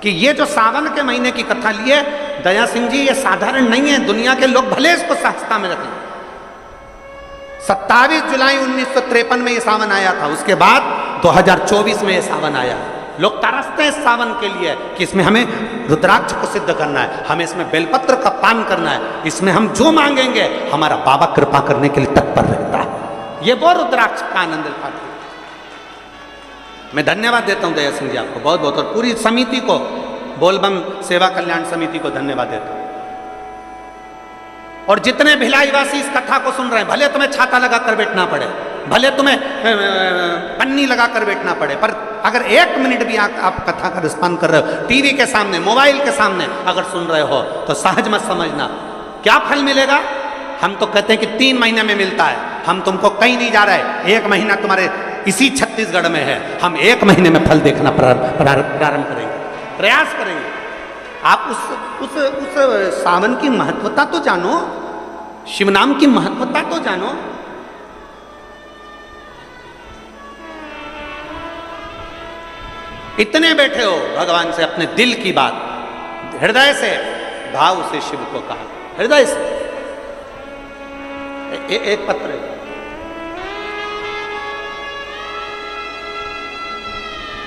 कि ये जो सावन के महीने की कथा लिए दया सिंह जी, ये साधारण नहीं है। दुनिया के लोग भले इसको सहजता में रखें, 27 जुलाई 1953 में ये सावन आया था, उसके बाद 2024 में ये सावन आया। लोग तरसते हैं इस सावन के लिए कि इसमें हमें रुद्राक्ष को सिद्ध करना है, हमें इसमें बेलपत्र का पान करना है, इसमें हम जो मांगेंगे हमारा बाबा कृपा करने के लिए तत्पर रहता है। ये वो रुद्राक्ष का आनंद उठाते। मैं धन्यवाद देता हूं दया सिंह जी आपको बहुत बहुत, और पूरी समिति को, बोलबम सेवा कल्याण समिति को धन्यवाद देता हूं। और जितने भिलाई वासी इस कथा को सुन रहे हैं, भले तुम्हें छाता लगा कर बैठना पड़े, भले तुम्हें पन्नी लगा कर बैठना पड़े, पर अगर 1 मिनट भी आप कथा का रिस्पॉन्स कर रहे हो, टीवी के सामने, मोबाइल के सामने अगर सुन रहे हो, तो सहज मत समझना क्या फल मिलेगा। हम तो कहते हैं कि 3 महीने में मिलता है, हम तुमको कहीं नहीं जा रहे, 1 महीना तुम्हारे इसी छत्तीसगढ़ में है, हम 1 महीने में फल देखना प्रारंभ करेंगे, प्रयास करेंगे। आप उस सावन की महत्वता तो जानो, शिव नाम की महत्वता तो जानो। इतने बैठे हो, भगवान से अपने दिल की बात हृदय से भाव से शिव को कहा, हृदय से। एक पत्र है,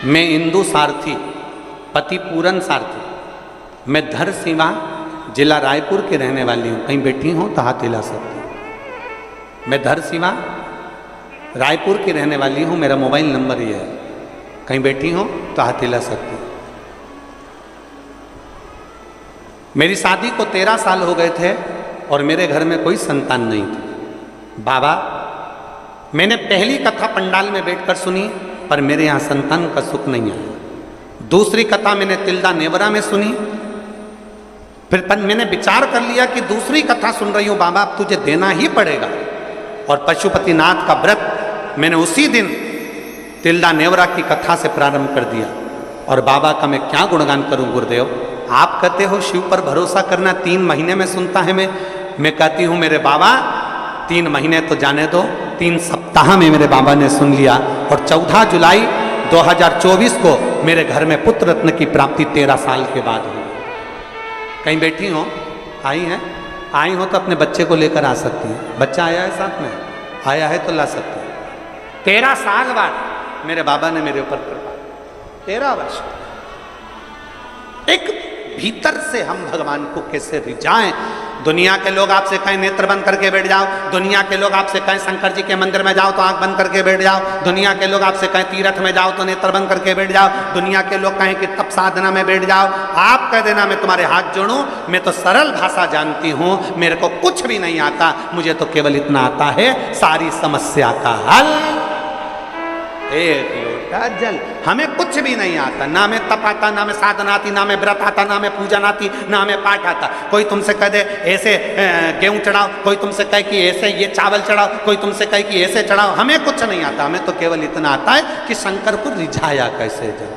मैं इंदु सारथी, पति पूरन सारथी, मैं धर सीमा जिला रायपुर के रहने वाली हूँ, कहीं बैठी हूँ तो हाथ हिला सकती हूँ। मैं धर सीमा रायपुर की रहने वाली हूँ, मेरा मोबाइल नंबर ये है, कहीं बैठी हूँ तो हाथ हिला सकती हूँ। मेरी शादी को 13 साल हो गए थे और मेरे घर में कोई संतान नहीं थी। बाबा, मैंने पहली कथा पंडाल में बैठकर सुनी, पर मेरे यहाँ संतान का सुख नहीं आया। दूसरी कथा मैंने तिल्दा नेवरा में सुनी, फिर मैंने विचार कर लिया कि दूसरी कथा सुन रही हूँ बाबा, अब तुझे देना ही पड़ेगा। और पशुपतिनाथ का व्रत मैंने उसी दिन तिल्दा नेवरा की कथा से प्रारंभ कर दिया। और बाबा का मैं क्या गुणगान करूं गुरुदेव। आप कहते हो शिव पर भरोसा करना 3 महीने में सुनता है। मैं कहती हूं मेरे बाबा 3 महीने तो जाने दो, 3 सप्ताह में मेरे बाबा ने सुन लिया। और 14 जुलाई 2024 को मेरे घर में पुत्र रत्न की प्राप्ति 13 साल के बाद हुई। कहीं बैठी हो, आई हो तो अपने बच्चे को लेकर आ सकती है। बच्चा आया है साथ में, आया है तो ला सकते हैं। 13 साल बाद मेरे बाबा ने मेरे ऊपर कृपा, 13 वर्ष। एक भीतर से हम भगवान को कैसे रिझाएं। दुनिया के लोग आपसे कहें नेत्र बंद करके बैठ जाओ, दुनिया के लोग आपसे कहें शंकर जी के मंदिर में जाओ तो आंख बंद करके बैठ जाओ, दुनिया के लोग आपसे कहें तीर्थ में जाओ तो नेत्र बंद करके बैठ जाओ, दुनिया के लोग कहें कि तप साधना में बैठ जाओ। आप कह देना मैं तुम्हारे हाथ जोड़ूं, मैं तो सरल भाषा जानती हूं, मेरे को कुछ भी नहीं आता, मुझे तो केवल इतना आता है, सारी समस्या का हल एक लोटा जल। हमें कुछ भी नहीं आता, ना में तप आता, ना में साधना आती, ना में व्रत आता, ना में पूजन आती, ना में पाठ आता। कोई तुमसे कह दे ऐसे गेहूं चढ़ाओ, कोई तुमसे कहे कि ऐसे ये चावल चढ़ाओ, कोई तुमसे कहे कि ऐसे चढ़ाओ, हमें कुछ नहीं आता। हमें तो केवल इतना आता है कि शंकर को रिझाया कैसे जाए।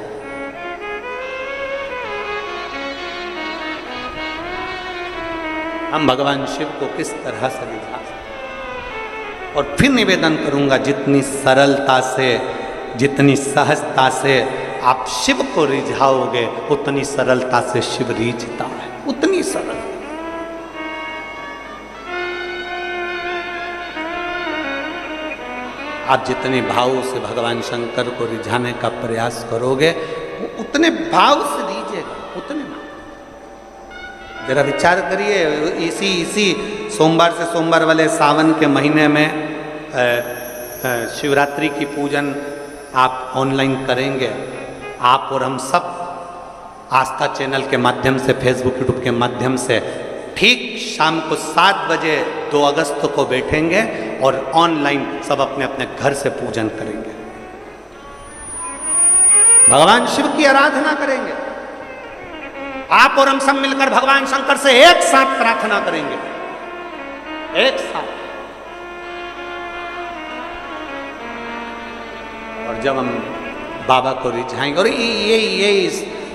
हम भगवान शिव को किस तरह से रिझा सकते। और फिर निवेदन करूंगा, जितनी सरलता से, जितनी सहजता से आप शिव को रिझाओगे, उतनी सरलता से शिव रिझता है, उतनी सरल। आप जितने भाव से भगवान शंकर को रिझाने का प्रयास करोगे, वो उतने भाव से रिझेगा, उतने भाव। जरा विचार करिए, इसी सोमवार से सोमवार वाले सावन के महीने में शिवरात्रि की पूजन आप ऑनलाइन करेंगे। आप और हम सब आस्था चैनल के माध्यम से, फेसबुक यूट्यूब के माध्यम से ठीक शाम को 7 बजे 2 अगस्त को बैठेंगे और ऑनलाइन सब अपने अपने घर से पूजन करेंगे, भगवान शिव की आराधना करेंगे। आप और हम सब मिलकर भगवान शंकर से एक साथ प्रार्थना करेंगे, एक साथ। और जब हम बाबा को रिझाएंगे, और ये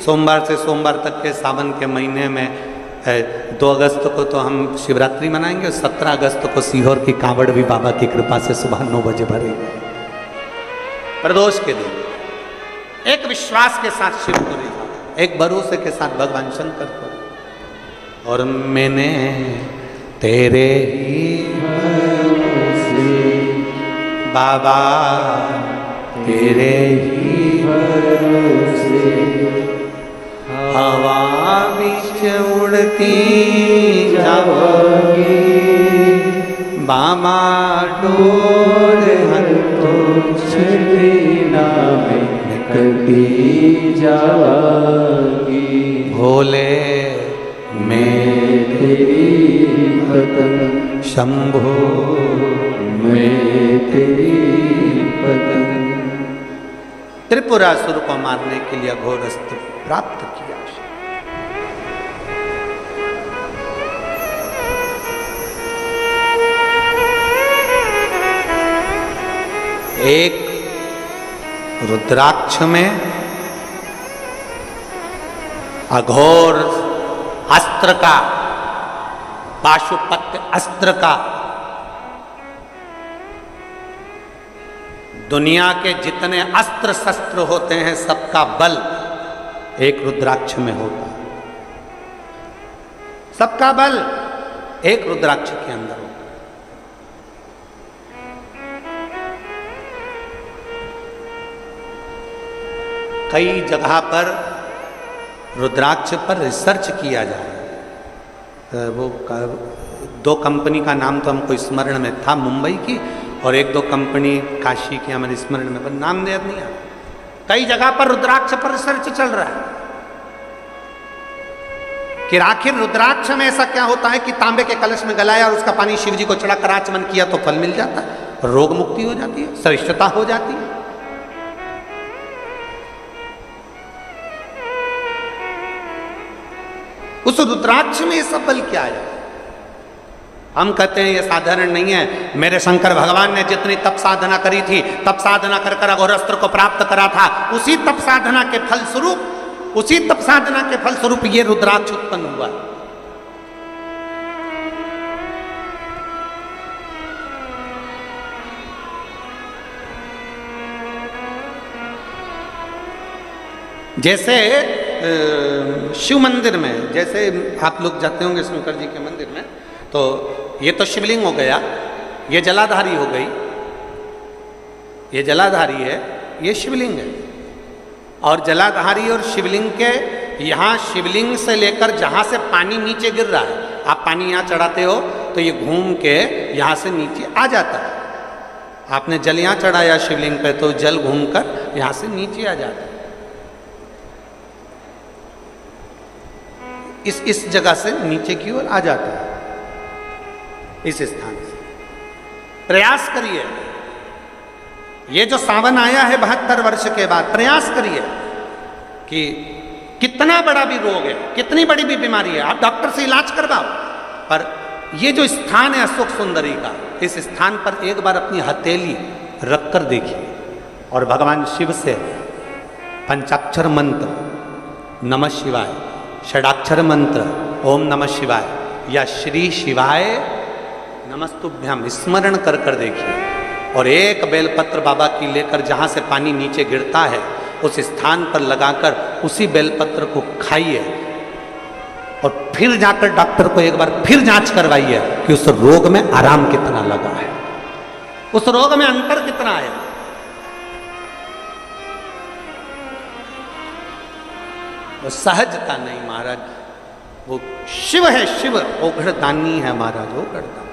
सोमवार से सोमवार तक के सावन के महीने में 2 अगस्त को तो हम शिवरात्रि मनाएंगे, 17 अगस्त को सीहोर की कांवड़ भी बाबा की कृपा से सुबह 9 बजे भरेंगे, प्रदोष के दिन। एक विश्वास के साथ शिव को रिझाओ, एक भरोसे के साथ भगवान शंकर को। और मैंने तेरे ही भरोसे बाबा तेरे ही भरोसे हवा बीच उड़ती जाओगी, बाबा डोर हंतो छीना में कटी जाओगी। भोले मैं तेरी पतंग, शंभो मैं तेरी पतंग। त्रिपुरासुर को मारने के लिए घोर अस्त्र प्राप्त किया। एक रुद्राक्ष में अघोर अस्त्र का, पाशुपत्य अस्त्र का, दुनिया के जितने अस्त्र शस्त्र होते हैं सबका बल एक रुद्राक्ष में होता है। सबका बल एक रुद्राक्ष के अंदर होता है। कई जगह पर रुद्राक्ष पर रिसर्च किया जा रहा है। वो दो कंपनी का नाम तो हमको स्मरण में था, मुंबई की, और एक दो कंपनी काशी की हमारे स्मरण में, पर नाम याद नहीं आ। कई जगह पर रुद्राक्ष पर रिसर्च चल रहा है कि आखिर रुद्राक्ष में ऐसा क्या होता है कि तांबे के कलश में गलाया और उसका पानी शिव जी को चढ़ा कर आचमन किया तो फल मिल जाता है, रोग मुक्ति हो जाती है, श्रेष्ठता हो जाती है। उस रुद्राक्ष में सब बल क्या है? हम कहते हैं ये साधारण नहीं है। मेरे शंकर भगवान ने जितनी तप साधना करी थी, तप साधना कर कर अघोरस्त्र को प्राप्त करा था, उसी तप साधना के फलस्वरूप, उसी तप साधना के फलस्वरूप ये रुद्राक्ष उत्पन्न हुआ। जैसे शिव मंदिर में, जैसे आप लोग जाते होंगे शंकर जी के मंदिर में, तो ये तो शिवलिंग हो गया, ये जलाधारी हो गई, ये जलाधारी है, ये शिवलिंग है। और जलाधारी और शिवलिंग के यहाँ, शिवलिंग से लेकर जहाँ से पानी नीचे गिर रहा है, आप पानी यहाँ चढ़ाते हो तो ये घूम के यहाँ से नीचे आ जाता है। आपने जल यहाँ चढ़ाया शिवलिंग पे तो जल घूमकर यहाँ से नीचे आ जाता है। इस जगह से नीचे की ओर आ जाता है, इस स्थान से। प्रयास करिए, ये जो सावन आया है 72 वर्ष के बाद, प्रयास करिए कि कितना बड़ा भी रोग है, कितनी बड़ी भी बीमारी है, आप डॉक्टर से इलाज करवाओ, पर ये जो स्थान है अशोक सुंदरी का, इस स्थान पर एक बार अपनी हथेली रख कर देखिए और भगवान शिव से पंचाक्षर मंत्र नमः शिवाय, षडाक्षर मंत्र ओम नमः शिवाय या श्री शिवाय नमस्तुभ्यम स्मरण कर कर देखिए, और एक बेलपत्र बाबा की लेकर जहाँ से पानी नीचे गिरता है उस स्थान पर लगाकर उसी बेलपत्र को खाइए, और फिर जाकर डॉक्टर को एक बार फिर जांच करवाइए कि उस रोग में आराम कितना लगा है, उस रोग में अंतर कितना है। वो सहजता नहीं महाराज, वो शिव है, शिव ओघड़दानी है महाराज, ओघड़दानी।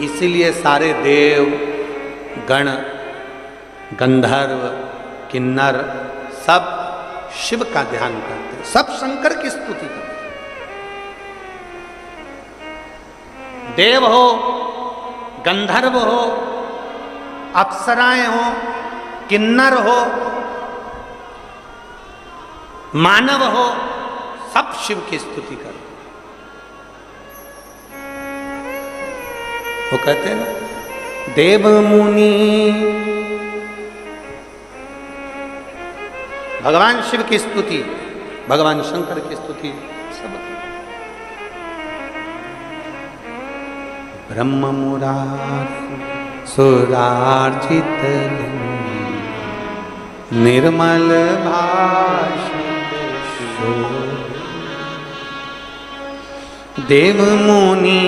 इसीलिए सारे देव गण, गंधर्व, किन्नर सब शिव का ध्यान करते हैं, सब शंकर की स्तुति करते हैं। देव हो, गंधर्व हो, अप्सराएं हो, किन्नर हो, मानव हो, सब शिव की स्तुति करते हैं। वो कहते हैं ना, देव मुनि भगवान शिव की स्तुति, भगवान शंकर की स्तुति सब। ब्रह्म मुरारी सुरार्जित निर्मल भाषित देव मुनि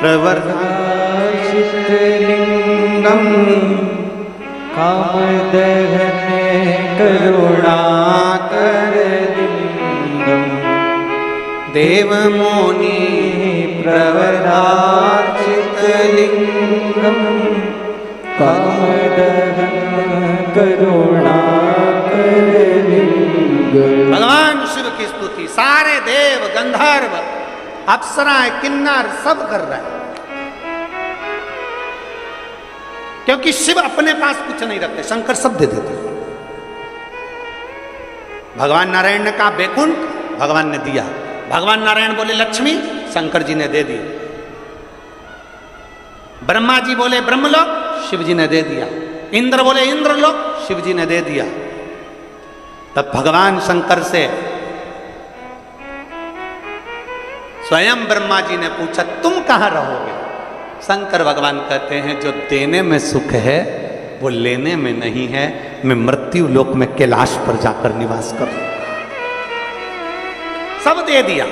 प्रवर्धाचितलिंगम कामदहन करुणाकरलिंगम देव मुनि प्रवराचितलिंगम कामदहन करुणाकरलिंगम। भगवान शिव की स्तुति सारे देव गंधर्व अप्सराएं किन्नर सब कर रहे हैं, क्योंकि शिव अपने पास कुछ नहीं रखते, शंकर सब दे देते। भगवान नारायण ने कहा बैकुंठ, भगवान ने दिया। भगवान नारायण बोले लक्ष्मी, शंकर जी ने दे दी। ब्रह्मा जी बोले ब्रह्मलोक, शिव जी ने दे दिया। इंद्र बोले इंद्रलोक, शिव जी ने दे दिया। तब भगवान शंकर से स्वयं ब्रह्मा जी ने पूछा तुम कहां रहोगे? शंकर भगवान कहते हैं जो देने में सुख है वो लेने में नहीं है, मैं मृत्यु लोक में कैलाश पर जाकर निवास करूं। सब दे दिया।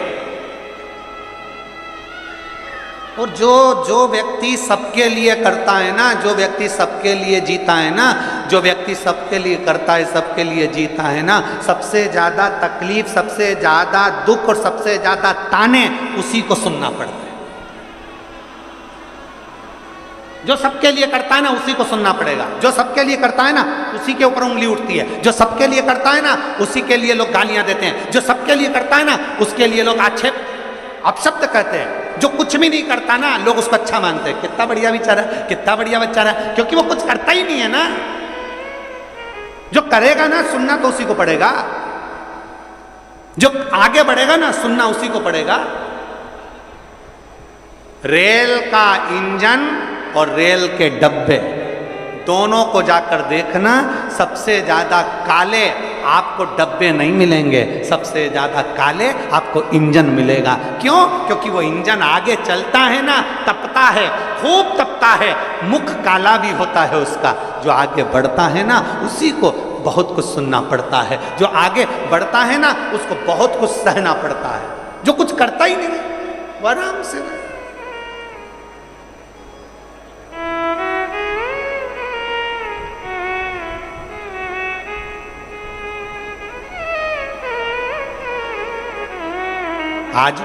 और जो व्यक्ति सबके लिए करता है ना, जो व्यक्ति सबके लिए जीता है ना, जो व्यक्ति सबके लिए करता है, सबके लिए जीता है ना, सबसे ज्यादा तकलीफ, सबसे ज्यादा दुख और सबसे ज्यादा ताने उसी को सुनना पड़ता है। जो सबके लिए करता है ना उसी को सुनना पड़ेगा। जो सबके लिए करता है ना उसी के ऊपर उंगली उठती है। जो सबके लिए करता है ना उसी के लिए लोग गालियां देते हैं। जो सबके लिए करता है ना उसके लिए लोग आक्षेप अपशब्द कहते हैं। जो कुछ भी नहीं करता ना लोग उसको अच्छा मानते हैं, कितना बढ़िया बेचारा, कितना बढ़िया बेचारा, क्योंकि वो कुछ करता ही नहीं है ना। जो करेगा ना सुनना तो उसी को पड़ेगा, जो आगे बढ़ेगा ना सुनना उसी को पड़ेगा। रेल का इंजन और रेल के डब्बे दोनों को जाकर देखना, सबसे ज्यादा काले आपको डब्बे नहीं मिलेंगे, सबसे ज्यादा काले आपको इंजन मिलेगा। क्यों? क्योंकि वो इंजन आगे चलता है ना, तपता है, खूब तपता है, मुख काला भी होता है उसका। जो आगे बढ़ता है ना उसी को बहुत कुछ सुनना पड़ता है, जो आगे बढ़ता है ना उसको बहुत कुछ सहना पड़ता है। जो कुछ करता ही नहीं वो आराम से रहे। आज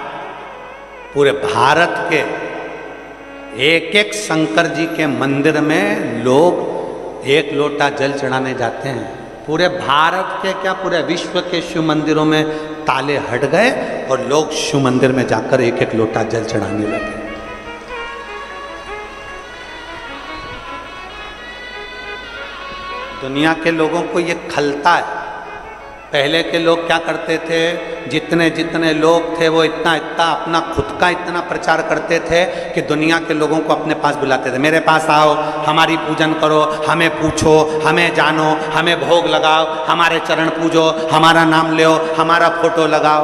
पूरे भारत के एक एक शंकर जी के मंदिर में लोग एक लोटा जल चढ़ाने जाते हैं। पूरे भारत के क्या पूरे विश्व के शिव मंदिरों में ताले हट गए और लोग शिव मंदिर में जाकर एक एक लोटा जल चढ़ाने लगे। दुनिया के लोगों को ये खलता है। पहले के लोग क्या करते थे, जितने जितने लोग थे वो इतना इतना अपना खुद का इतना प्रचार करते थे कि दुनिया के लोगों को अपने पास बुलाते थे। मेरे पास आओ, हमारी पूजन करो, हमें पूछो, हमें जानो, हमें भोग लगाओ, हमारे चरण पूजो, हमारा नाम लो, हमारा फोटो लगाओ।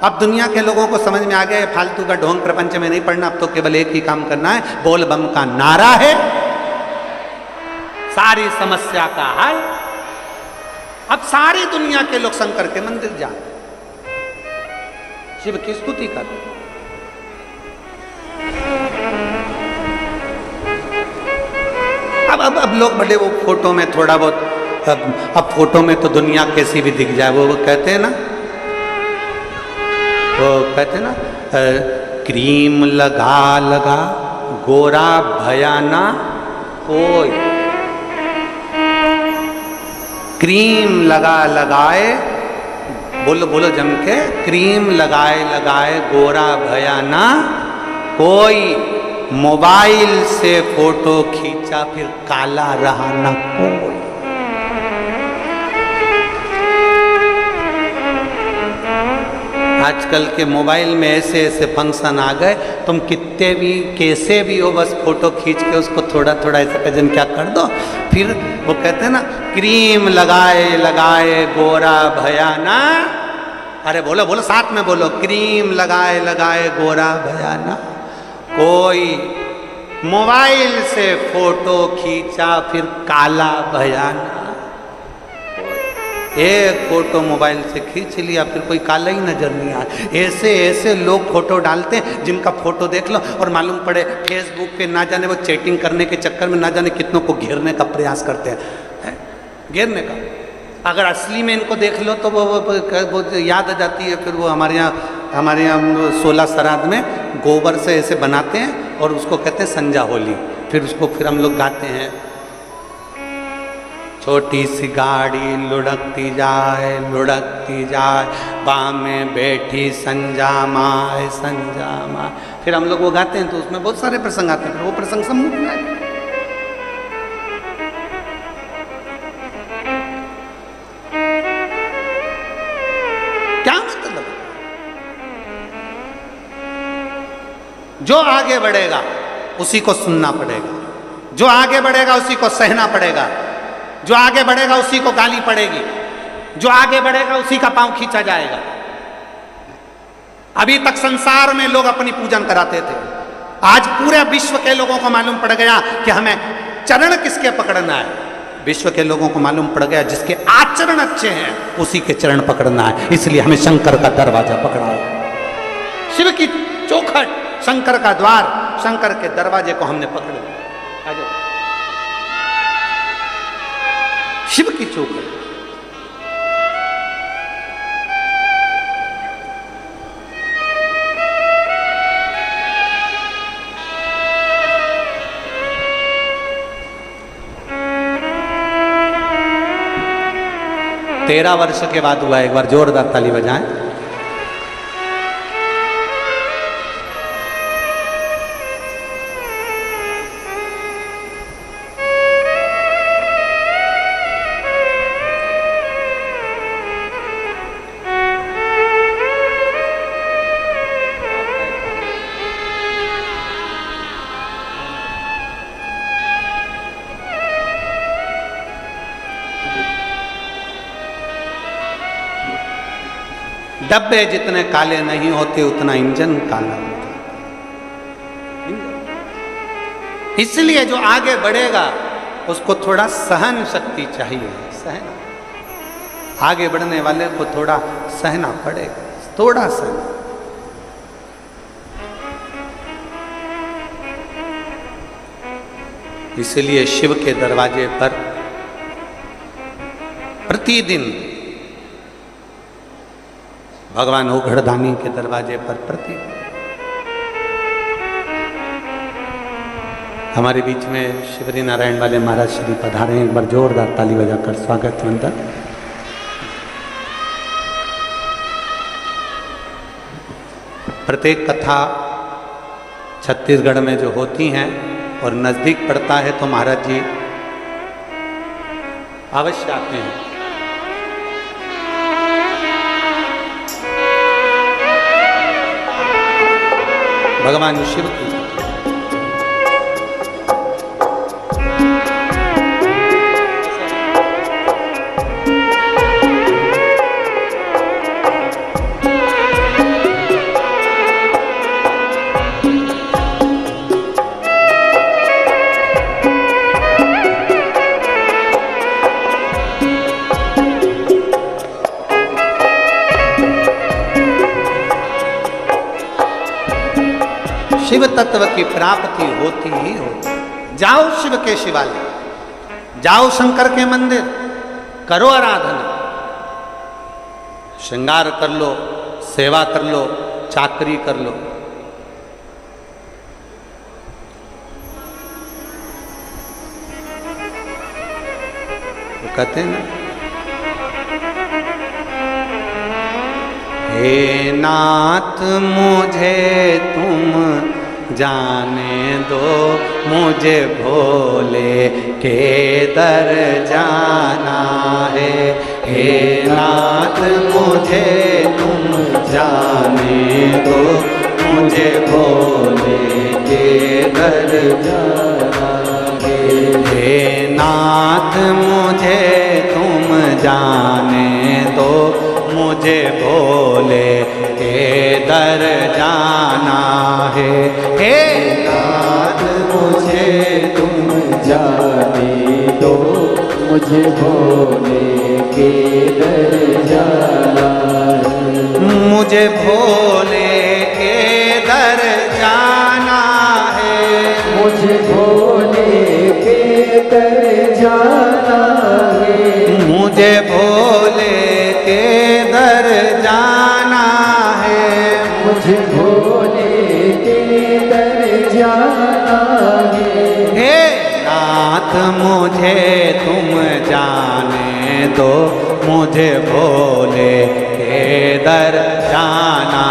अब दुनिया के लोगों को समझ में आ गया फालतू का ढोंग प्रपंच में नहीं पड़ना, अब तो केवल एक ही काम करना है, बोल बम का नारा है, सारी समस्या का हल। अब सारी दुनिया के लोग शंकर के मंदिर जाते, शिव की स्तुति करते। अब लोग बड़े वो फोटो में थोड़ा बहुत, अब फोटो में तो दुनिया कैसी भी दिख जाए, वो कहते हैं ना, वो कहते हैं ना, क्रीम लगा लगा गोरा भयाना कोई, क्रीम लगा लगाए, बोलो बोलो जम के, क्रीम लगाए लगाए गोरा भयाना कोई, मोबाइल से फोटो खींचा फिर काला रहा ना कोई। आजकल के मोबाइल में ऐसे ऐसे फंक्शन आ गए, तुम कितने भी कैसे भी हो बस फोटो खींच के उसको थोड़ा थोड़ा ऐसा कजन क्या कर दो, फिर वो कहते हैं ना क्रीम लगाए लगाए गोरा भयाना। अरे बोलो बोलो साथ में बोलो, क्रीम लगाए लगाए गोरा भयाना कोई, मोबाइल से फोटो खींचा फिर काला भयाना। एक फोटो मोबाइल से खींच लिया, फिर कोई काला ही नजर नहीं आया। ऐसे ऐसे लोग फोटो डालते हैं जिनका फोटो देख लो और मालूम पड़े फेसबुक पे ना जाने वो चैटिंग करने के चक्कर में ना जाने कितनों को घेरने का प्रयास करते हैं, घेरने का। अगर असली में इनको देख लो तो वो याद आ जाती है। फिर वो हमारे यहाँ 16 श्राद्ध में गोबर से ऐसे बनाते हैं और उसको कहते हैं संजा होली। फिर हम लोग गाते हैं, छोटी सी गाड़ी लुढ़कती जाए बाँ में बैठी संजा माए संजा माए। फिर हम लोग वो गाते हैं तो उसमें बहुत सारे प्रसंग आते हैं, फिर वो प्रसंग सम्मुख में आए। क्या मतलब? जो आगे बढ़ेगा उसी को सुनना पड़ेगा, जो आगे बढ़ेगा उसी को सहना पड़ेगा, जो आगे बढ़ेगा उसी को गाली पड़ेगी, जो आगे बढ़ेगा उसी का पांव खींचा जाएगा। अभी तक संसार में लोग अपनी पूजन कराते थे, आज पूरे विश्व के लोगों को मालूम पड़ गया कि हमें चरण किसके पकड़ना है। विश्व के लोगों को मालूम पड़ गया जिसके आचरण अच्छे हैं उसी के चरण पकड़ना है। इसलिए हमें शंकर का दरवाजा पकड़ा है, शिव की चौखट, शंकर का द्वार, शंकर के दरवाजे को हमने पकड़ लिया। आ जाओ, शिव की चौखट। तेरह वर्ष के बाद हुआ, एक बार जोरदार ताली बजाएं। डब्बे जितने काले नहीं होते उतना इंजन काला होता है। इसलिए जो आगे बढ़ेगा उसको थोड़ा सहन शक्ति चाहिए, सहना। आगे बढ़ने वाले को थोड़ा सहना पड़ेगा, थोड़ा सहना। इसलिए शिव के दरवाजे पर प्रतिदिन, भगवान ओघड़दानी के दरवाजे पर प्रति, हमारे बीच में शिवरी नारायण वाले महाराज श्री पधारे हैं। एक बार जोरदार ताली बजाकर स्वागत वंदन। प्रत्येक कथा छत्तीसगढ़ में जो होती हैं और नज़दीक पड़ता है तो महाराज जी अवश्य आते हैं। भगवान शिव की शिव तत्व की प्राप्ति होती ही होती। जाओ शिव के शिवालय, जाओ शंकर के मंदिर, करो आराधना, श्रृंगार कर लो, सेवा कर लो, चाकरी कर लो। वो कहते हैं ना, हे नाथ मुझे तुम जाने दो, मुझे भोले के दर जाना है। हे नाथ मुझे तुम जाने दो, मुझे भोले के दर जाना है। हे नाथ मुझे तुम जाने दो, मुझे भोले के दर जाना है। हे नाथ मुझे तुम जाने दो, मुझे मुझे भोले के दर जाना है। मुझे भोले के दर जाना है। मुझे भोले के दर जाना है। मुझे भोले के दर जाना है। मुझे भोले के दर जाना है। हे नाथ मुझे तुम जाने दो, मुझे भोले के दर जाना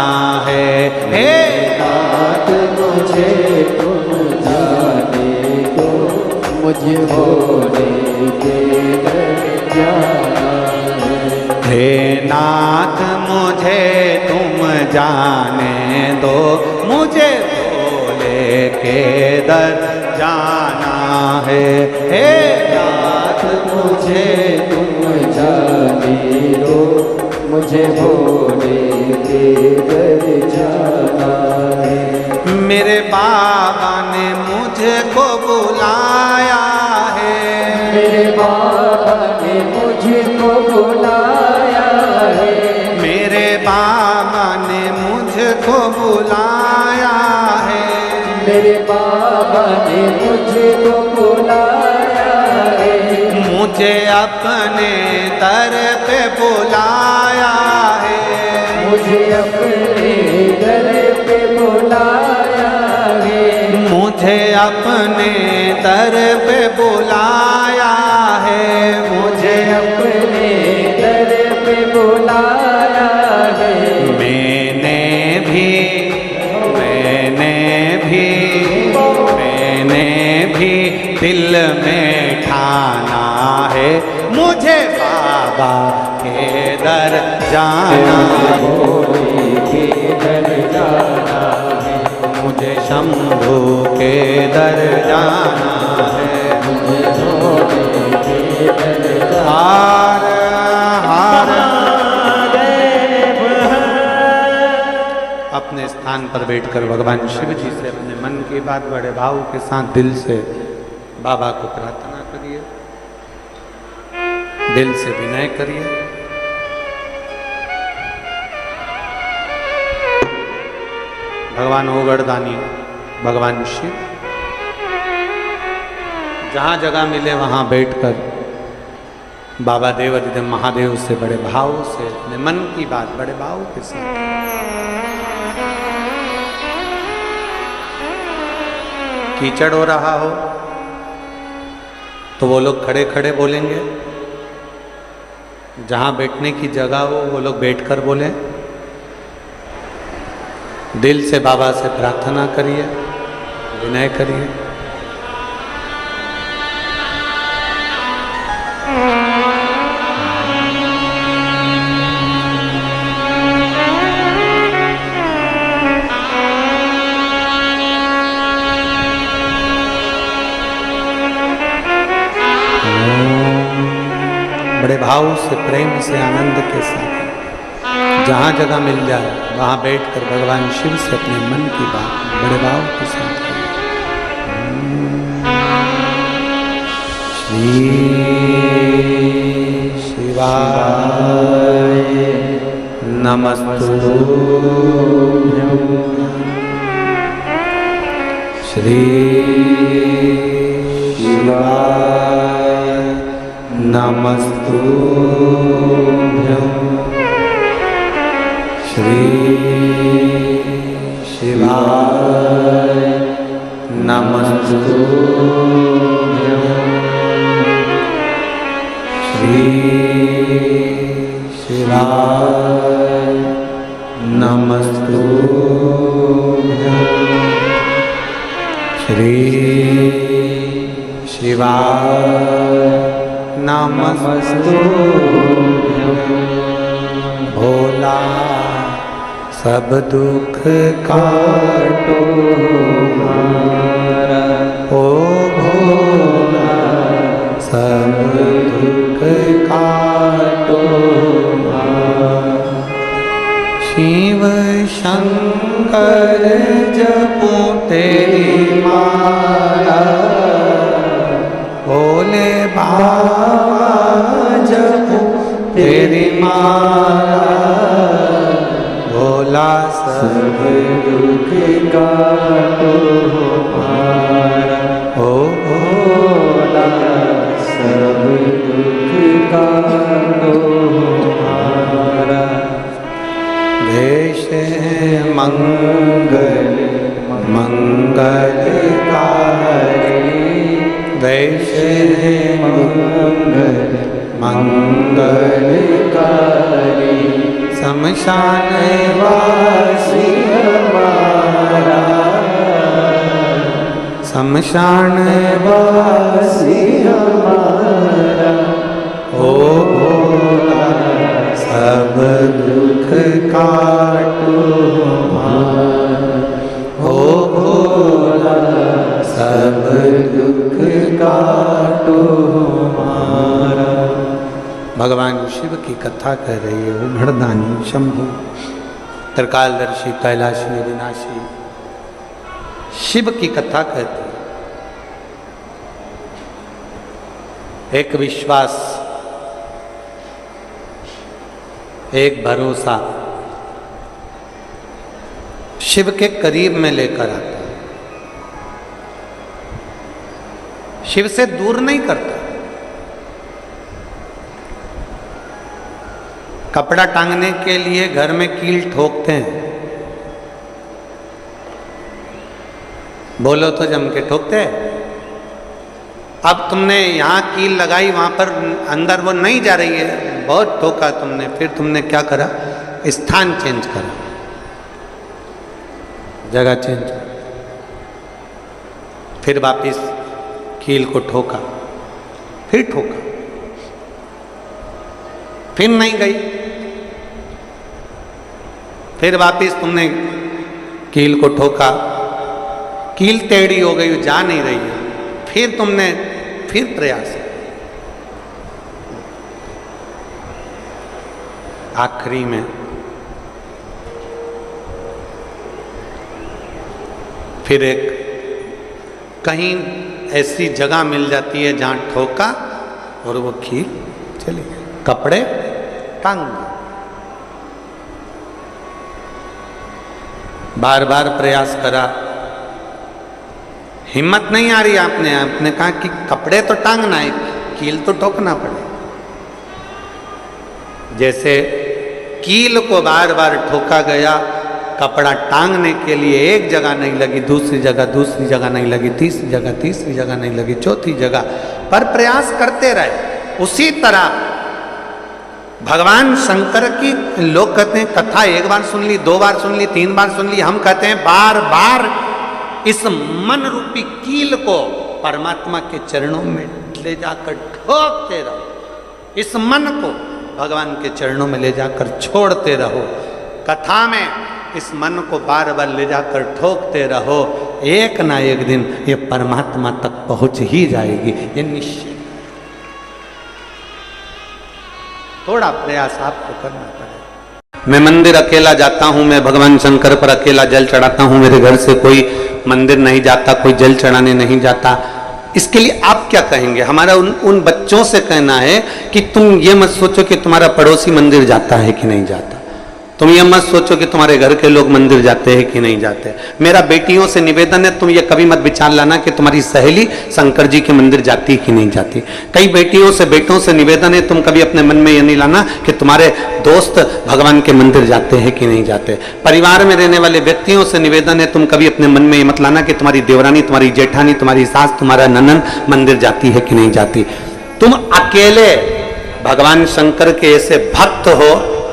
है। हे नाथ मुझे तुम जाने दो, मुझे भोले के दर जाना है। हे नाथ मुझे तुम जाने दो, मुझे भोले के दर जाना है। हे नाथ मुझे तुम जाने दो, मुझे भोले के दर जाना है। मेरे बाबा ने मुझको बुलाया है। मेरे बाबा ने मुझको बुलाया है। मेरे बाबा ने मुझको बुलाया है। मेरे बाबा ने मुझको बुलाया है। मुझे अपने दर पे बुलाया है। मुझे अपने दर पे बुलाया है। मुझे अपने दर पे बुलाया है। मुझे अपने दर पे बुलाया है। मैंने भी दिल में ठाना है, मुझे बाबा के दर जाना है। भोले के दर जाना है। मुझे शंभू के दर जाना है। मुझे भोले के दर जाना हार हार अपने स्थान पर बैठकर भगवान शिव जी से अपने मन की बात बड़े भाव के साथ दिल से बाबा को प्रार्थना करिए, दिल से विनय करिए। भगवान ओगड़दानी भगवान शिव जहाँ जगह मिले वहाँ बैठकर बाबा देवाधिदेव महादेव से बड़े भाव से अपने मन की बात बड़े भाव के साथ कीचड़ हो रहा हो तो वो लोग खड़े खड़े बोलेंगे, जहाँ बैठने की जगह हो वो लोग बैठकर बोले। दिल से बाबा से प्रार्थना करिए, विनय करिए। बड़े भाव से, प्रेम से, आनंद के साथ जहाँ जगह मिल जाए वहाँ बैठकर भगवान शिव से अपने मन की बात बड़े भाव के साथ श्री शिवाय नमस्तुभ्यं। श्री शिवाय नमस्तुभ्यं। श्री शिवाय नमस्तुभ्यं। श्री शिवाय नमस्तुभ्यं। श्री शिवाय नमस्तुभ्यं। भोला सब दुख काटो हमारा, ओ भोला सब दुख काटो हमारा। शिव शंकर जपो तेरी माला, भोले बाबा जपो तेरी माला भोला सब दुख काटो हमारा हो भोला सब दुख काटो हमारा भेष मंगल मंगलकारी वैश मंगल मंगलकारी शमशान वासी हमारा शमशान वासी हमारा हो भोला सब दुख काटो हमारा हो भोला सब दुख काटो हमारा। भगवान शिव की कथा कह रही है। उभरदानी शंभु त्रिकालदर्शी कैलाशी विनाशी शिव की कथा कहती है। एक विश्वास, एक भरोसा शिव के करीब में लेकर आता है, शिव से दूर नहीं करता। कपड़ा टांगने के लिए घर में कील ठोकते हैं, बोलो तो जम के ठोकते हैं। अब तुमने यहाँ कील लगाई, वहां पर अंदर वो नहीं जा रही है, बहुत ठोका तुमने, फिर तुमने क्या करा, स्थान चेंज करा, जगह चेंज, फिर वापिस कील को ठोका, फिर ठोका, फिर नहीं गई, फिर वापिस तुमने कील को ठोका, कील टेढ़ी हो गई, जा नहीं रही है, फिर तुमने फिर प्रयास, आखिरी में फिर एक कहीं ऐसी जगह मिल जाती है जहां ठोका और वो कील चली गई, कपड़े टांग गए। बार बार प्रयास करा, हिम्मत नहीं आ रही, आपने कहा कि कपड़े तो टांगना है, कील तो ठोकना पड़े। जैसे कील को बार बार ठोका गया, कपड़ा टांगने के लिए एक जगह नहीं लगी, दूसरी जगह नहीं लगी, तीसरी जगह नहीं लगी, चौथी जगह पर प्रयास करते रहे। उसी तरह भगवान शंकर की लोग कहते हैं कथा एक बार सुन ली, 2 बार सुन ली, 3 बार सुन ली, हम कहते हैं बार बार इस मन रूपी कील को परमात्मा के चरणों में ले जाकर ठोकते रहो, इस मन को भगवान के चरणों में ले जाकर छोड़ते रहो। कथा में इस मन को बार बार ले जाकर ठोकते रहो, एक ना एक दिन ये परमात्मा तक पहुंच ही जाएगी, ये निश्चित। थोड़ा प्रयास आपको करना पड़ेगा। मैं मंदिर अकेला जाता हूँ, मैं भगवान शंकर पर अकेला जल चढ़ाता हूँ, मेरे घर से कोई मंदिर नहीं जाता, कोई जल चढ़ाने नहीं जाता, इसके लिए आप क्या कहेंगे? हमारा उन बच्चों से कहना है कि तुम ये मत सोचो कि तुम्हारा पड़ोसी मंदिर जाता है कि नहीं जाता, तुम ये मत सोचो कि तुम्हारे घर के लोग मंदिर जाते हैं कि नहीं जाते। मेरा बेटियों से निवेदन है, तुम ये कभी मत विचार लाना कि तुम्हारी सहेली शंकर जी के मंदिर जाती कि नहीं जाती। कई बेटियों से बेटों से निवेदन है, तुम कभी अपने मन में ये नहीं लाना कि तुम्हारे दोस्त भगवान के मंदिर जाते हैं कि नहीं जाते। परिवार में रहने वाले व्यक्तियों से निवेदन है, तुम कभी अपने मन में ये मत लाना कि तुम्हारी देवरानी, तुम्हारी जेठानी, तुम्हारी सास, तुम्हारा ननन मंदिर जाती है कि नहीं जाती। तुम अकेले भगवान शंकर के ऐसे भक्त हो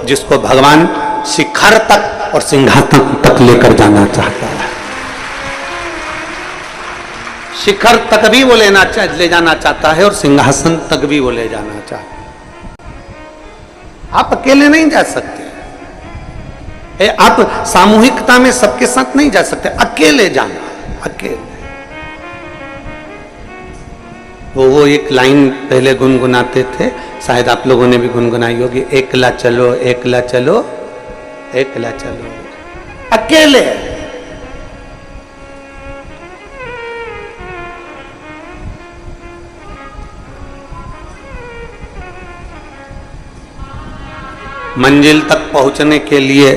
जिसको भगवान शिखर तक और सिंहासन तक लेकर जाना चाहता है। शिखर तक भी वो ले जाना चाहता है और सिंहासन तक भी वो ले जाना चाहता है। आप अकेले नहीं जा सकते, आप सामूहिकता में सबके साथ नहीं जा सकते, अकेले जाना, अकेले। वो एक लाइन पहले गुनगुनाते थे, शायद आप लोगों ने भी गुनगुनाई होगी, एकला चलो एकला चलो एकला चलो, अकेले। मंजिल तक पहुंचने के लिए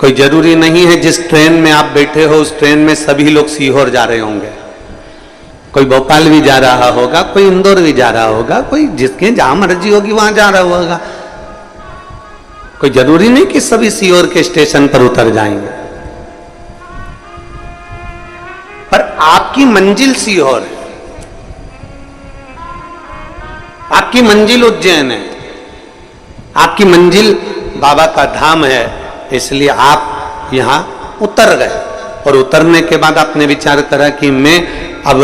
कोई जरूरी नहीं है जिस ट्रेन में आप बैठे हो उस ट्रेन में सभी लोग सीहोर जा रहे होंगे। कोई भोपाल भी जा रहा होगा, कोई इंदौर भी जा रहा होगा, कोई जिसके जहां मर्जी होगी वहां जा रहा होगा। कोई जरूरी नहीं कि सभी सीहोर के स्टेशन पर उतर जाएंगे, पर आपकी मंजिल सीहोर है, आपकी मंजिल उज्जैन है, आपकी मंजिल बाबा का धाम है। इसलिए आप यहां उतर गए और उतरने के बाद आपने विचार करा कि मैं अब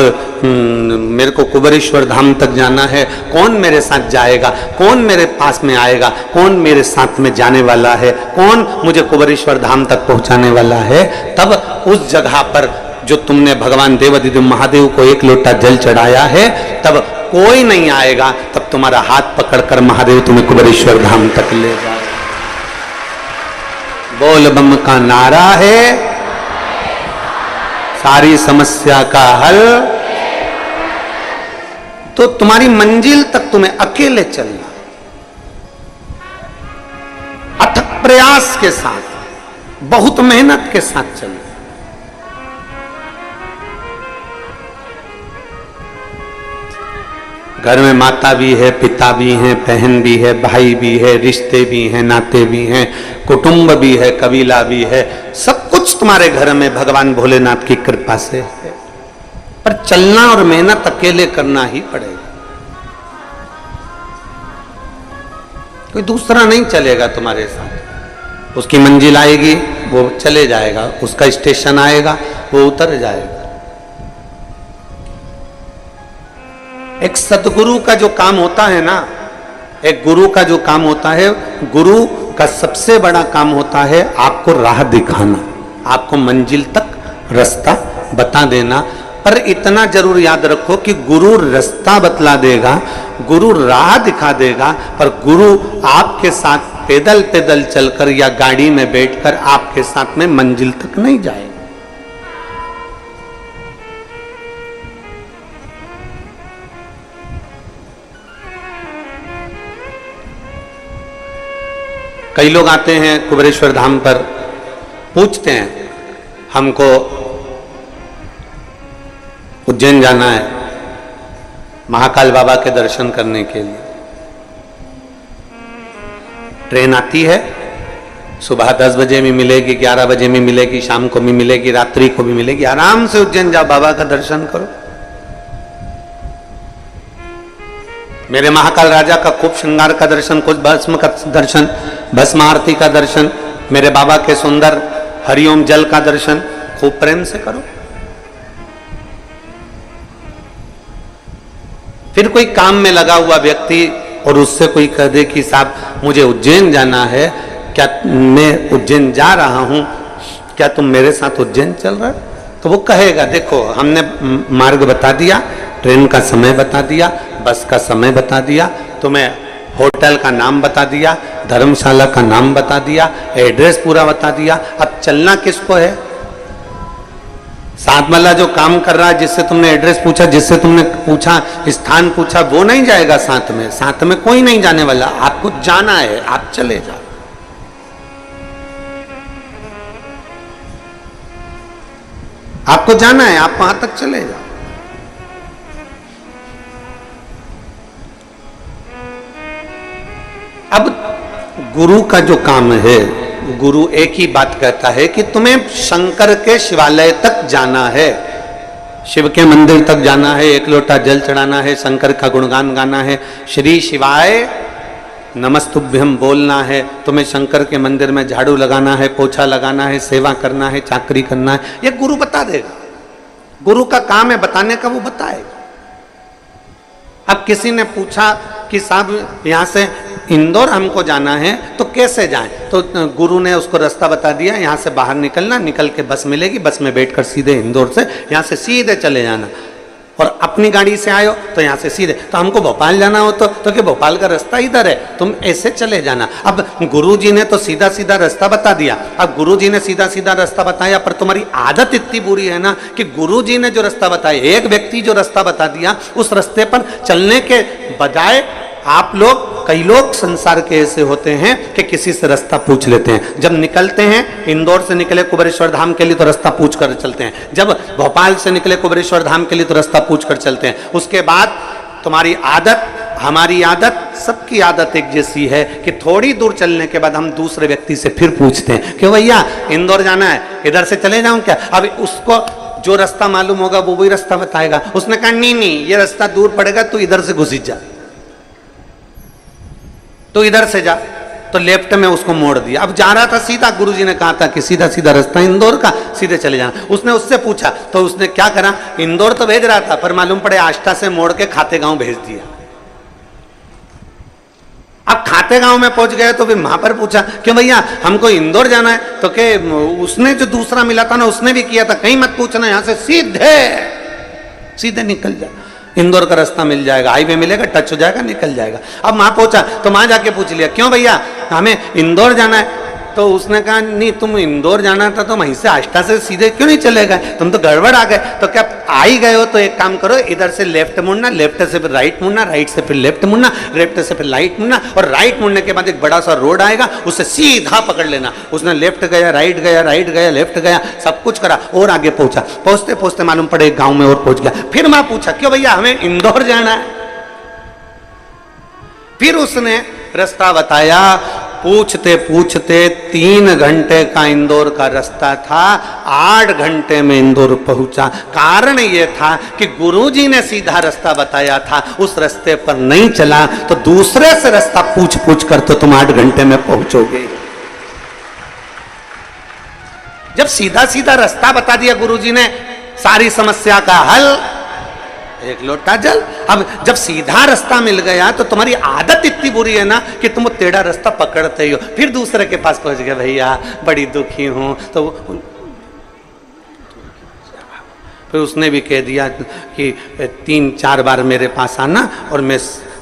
मेरे को कुबेरेश्वर धाम तक जाना है, कौन मेरे साथ जाएगा, कौन मेरे पास में आएगा, कौन मेरे साथ में जाने वाला है, कौन मुझे कुबेरेश्वर धाम तक पहुंचाने वाला है। तब उस जगह पर जो तुमने भगवान देवादिदेव महादेव को एक लोटा जल चढ़ाया है, तब कोई नहीं आएगा, तब तुम्हारा हाथ पकड़कर महादेव तुम्हें कुबेरेश्वर धाम तक ले जाए। बोल बम का नारा है, सारी समस्या का हल। तो तुम्हारी मंजिल तक तुम्हें अकेले चलना, अथक प्रयास के साथ, बहुत मेहनत के साथ चलना। घर में माता भी है, पिता भी हैं, बहन भी है, भाई भी है, रिश्ते भी हैं, नाते भी हैं, कुटुंब भी है, कबीला भी है, सब कुछ तुम्हारे घर में भगवान भोलेनाथ की कृपा से है। पर चलना और मेहनत अकेले करना ही पड़ेगा, कोई दूसरा नहीं चलेगा तुम्हारे साथ। उसकी मंजिल आएगी वो चले जाएगा, उसका स्टेशन आएगा वो उतर जाएगा। एक सदगुरु का जो काम होता है ना, एक गुरु का जो काम होता है, गुरु का सबसे बड़ा काम होता है आपको राह दिखाना, आपको मंजिल तक रास्ता बता देना। पर इतना जरूर याद रखो कि गुरु रास्ता बतला देगा, गुरु राह दिखा देगा, पर गुरु आपके साथ पैदल पैदल चलकर या गाड़ी में बैठकर आपके साथ में मंजिल तक नहीं जाएगा। कई लोग आते हैं कुबेरेश्वर धाम पर, पूछते हैं हमको उज्जैन जाना है महाकाल बाबा के दर्शन करने के लिए। ट्रेन आती है, सुबह 10 बजे भी मिलेगी, 11 बजे भी मिलेगी, शाम को भी मिलेगी, रात्रि को भी मिलेगी। आराम से उज्जैन जाओ, बाबा का दर्शन करो। मेरे महाकाल राजा का खूब श्रृंगार का दर्शन, कुछ भस्म का दर्शन, भस्म आरती का दर्शन, मेरे बाबा के सुंदर हरिओम जल का दर्शन खूब प्रेम से करो। फिर कोई काम में लगा हुआ व्यक्ति और उससे कोई कह दे कि साहब मुझे उज्जैन जाना है, क्या मैं उज्जैन जा रहा हूं, क्या तुम मेरे साथ उज्जैन चल रहे हो? तो वो कहेगा देखो हमने मार्ग बता दिया, ट्रेन का समय बता दिया, बस का समय बता दिया, तुम्हें होटल का नाम बता दिया, धर्मशाला का नाम बता दिया, एड्रेस पूरा बता दिया। अब चलना किसको है? साथ वाला जो काम कर रहा है, जिससे तुमने एड्रेस पूछा, जिससे तुमने पूछा स्थान पूछा, वो नहीं जाएगा साथ में, साथ में कोई नहीं जाने वाला। आपको जाना है, आप चले जाओ। आपको जाना है, आप वहां तक चले जाओ। अब गुरु का जो काम है, गुरु एक ही बात कहता है कि तुम्हें शंकर के शिवालय तक जाना है, शिव के मंदिर तक जाना है, एक लोटा जल चढ़ाना है, शंकर का गुणगान गाना है, श्री शिवाय नमस्तुभ्यम बोलना है, तुम्हें शंकर के मंदिर में झाड़ू लगाना है, पोछा लगाना है, सेवा करना है, चाकरी करना है, ये गुरु बता देगा। गुरु का काम है बताने का, वो बताएगा। अब किसी ने पूछा कि साहब यहाँ से इंदौर हमको जाना है तो कैसे जाएं? तो गुरु ने उसको रास्ता बता दिया, यहाँ से बाहर निकलना, निकल के बस मिलेगी, बस में बैठकर सीधे इंदौर से यहाँ से सीधे चले जाना। और अपनी गाड़ी से आयो तो यहाँ से सीधे, तो हमको भोपाल जाना हो तो कि भोपाल का रास्ता इधर है, तुम ऐसे चले जाना। अब गुरुजी ने तो सीधा सीधा रास्ता बता दिया। अब गुरुजी ने सीधा सीधा रास्ता बताया, पर तुम्हारी आदत इतनी बुरी है ना कि गुरुजी ने जो रास्ता बताया, एक व्यक्ति जो रास्ता बता दिया, उस रास्ते पर चलने के बजाय आप लोग कई लोग संसार के ऐसे होते हैं कि किसी से रास्ता पूछ लेते हैं। जब निकलते हैं, इंदौर से निकले कुबेरेश्वर धाम के लिए तो रास्ता पूछ कर चलते हैं, जब भोपाल से निकले कुबेरेश्वर धाम के लिए तो रास्ता पूछ कर चलते हैं। उसके बाद तुम्हारी आदत, हमारी आदत, सबकी आदत एक जैसी है कि थोड़ी दूर चलने के बाद हम दूसरे व्यक्ति से फिर पूछते हैं कि भैया इंदौर जाना है, इधर से चले जाऊं क्या? अब उसको जो रास्ता मालूम होगा वो वही रास्ता बताएगा। उसने कहा नहीं, ये रास्ता दूर पड़ेगा, तू इधर से घुस जा, तो इधर से जा। तो लेफ्ट में उसको मोड़ दिया। अब जा रहा था सीधा, गुरुजी ने कहा था कि सीधा सीधा रास्ता इंदौर का, सीधे चले जाना। उसने उससे पूछा तो उसने क्या करा, इंदौर तो भेज रहा था पर मालूम पड़े आष्टा से मोड़ के खातेगांव भेज दिया। अब खातेगांव में पहुंच गए तो फिर वहां पर पूछा कि भैया हमको इंदौर जाना है, तो के उसने जो दूसरा मिला था ना उसने भी किया था, कहीं मत पूछना, यहां से सीधे सीधे निकल जा, इंदौर का रास्ता मिल जाएगा, हाईवे मिलेगा, टच हो जाएगा, निकल जाएगा। अब वहां पहुंचा तो वहां जाके पूछ लिया क्यों भैया हमें इंदौर जाना है? तो उसने कहा नहीं, तुम इंदौर जाना था तो वहीं से आष्टा से सीधे क्यों नहीं चले गए, तुम तो गड़बड़ आ गए। तो क्या आ ही गए हो तो एक काम करो, इधर से लेफ्ट मुड़ना, लेफ्ट से फिर राइट मुड़ना, राइट से फिर लेफ्ट मुड़ना, लेफ्ट से फिर राइट मुड़ना, और राइट मुड़ने के बाद एक बड़ा सा रोड आएगा, उससे सीधा पकड़ लेना। उसने लेफ्ट गया, राइट गया, राइट गया, लेफ्ट गया, सब कुछ करा और आगे पहुंचा। पहुंचते पहुंचते मालूम पड़े एक गांव में और पहुंच गया। फिर मैं पूछा क्यों भैया हमें इंदौर जाना है? फिर उसने रास्ता बताया। पूछते पूछते 3 घंटे का इंदौर का रास्ता था, 8 घंटे में इंदौर पहुंचा। कारण यह था कि गुरुजी ने सीधा रास्ता बताया था, उस रास्ते पर नहीं चला तो दूसरे से रास्ता पूछ पूछ कर तो तुम 8 घंटे में पहुंचोगे। जब सीधा सीधा रास्ता बता दिया गुरुजी ने, सारी समस्या का हल, एक लोटा जल। अब जब सीधा रास्ता मिल गया तो तुम्हारी आदत इतनी बुरी है ना कि तुम टेढ़ा रास्ता पकड़ते ही हो। फिर दूसरे के पास पहुंच गए, भैया बड़ी दुखी हूं, तो फिर उसने भी कह दिया कि 3-4 बार मेरे पास आना और मैं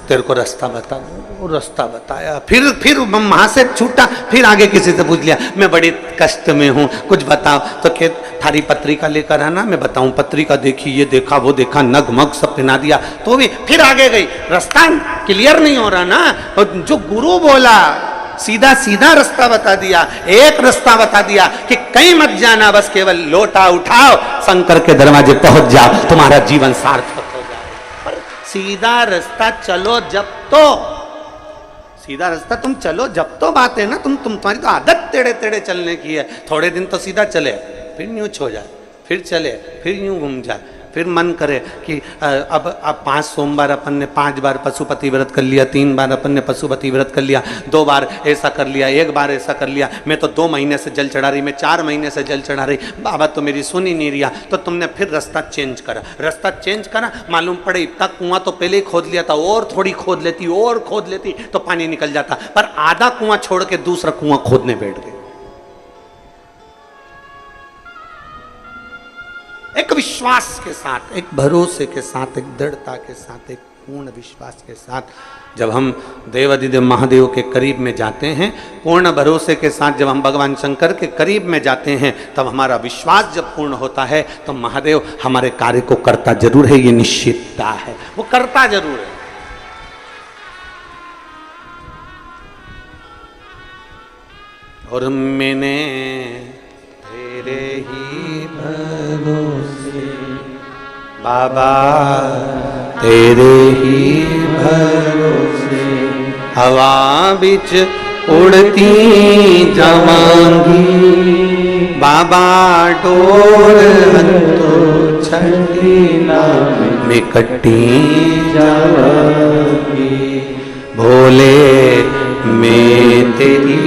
तेरे को रास्ता बता दूं। रास्ता बताया, फिर वहां से छूटा, फिर आगे किसी से पूछ लिया मैं बड़ी कष्ट में हूं, कुछ बताओ। तो क्या थारी पत्रिका लेकर आना, मैं बताऊं। पत्रिका देखी, ये देखा, वो देखा, नगमग सब पिना दिया, तो भी फिर आगे गई। रास्ता क्लियर नहीं हो रहा ना, और जो गुरु बोला सीधा सीधा रास्ता बता दिया, एक रास्ता बता दिया कि कहीं मत जाना, बस केवल लोटा उठाओ, शंकर के दरवाजे पहुंच जाओ, तुम्हारा जीवन सार्थक हो जाए। पर सीधा रास्ता चलो जब तो, सीधा रास्ता तुम चलो जब तो बात है ना, तुम्हारी तो आदत टेढ़े टेढ़े चलने की है। थोड़े दिन तो सीधा चले, फिर यूं हो जाए, फिर चले, फिर यूं घूम जाए, फिर मन करे कि अब 5 सोमवार अपन ने 5 बार पशुपति व्रत कर लिया, 3 बार अपन ने पशुपति व्रत कर लिया, 2 बार ऐसा कर लिया, 1 बार ऐसा कर लिया, मैं तो 2 महीने से जल चढ़ा रही, मैं 4 महीने से जल चढ़ा रही, बाबा तो मेरी सुन ही नहीं रिया। तो तुमने फिर रास्ता चेंज करा, रास्ता चेंज करा, मालूम पड़े इतना कुआं तो पहले ही खोद लिया था, और थोड़ी खोद लेती और खोद लेती तो पानी निकल जाता, पर आधा कुआं छोड़ के दूसरा कुआं खोदने बैठ गए। एक विश्वास के साथ, एक भरोसे के साथ, एक दृढ़ता के साथ, एक पूर्ण विश्वास के साथ जब हम देवाधिदेव महादेव के करीब में जाते हैं, पूर्ण भरोसे के साथ जब हम भगवान शंकर के करीब में जाते हैं, तब हमारा विश्वास जब पूर्ण होता है तो महादेव हमारे कार्य को करता जरूर है, ये निश्चितता है, वो करता जरूर है। और मैंने तेरे ही भरोसे बाबा, तेरे ही भरोसे हवा बिच उड़ती जावांगी, बाबा डोर हंतो छठी में कटी जावांगी, भोले में तेरी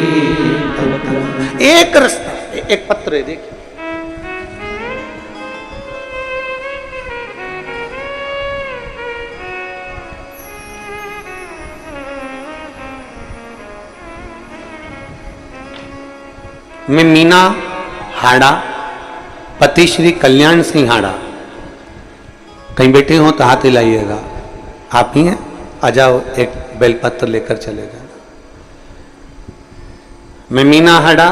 एक रास्ता, एक पत्र है, देखिए मैं मीना हाड़ा, पति श्री कल्याण सिंह हाड़ा। कहीं बैठे हो तो हाथ हिलाइएगा, आप ही हैं, आ जाओ, एक बेलपत्र लेकर चलेगा। मैं मीना हाड़ा,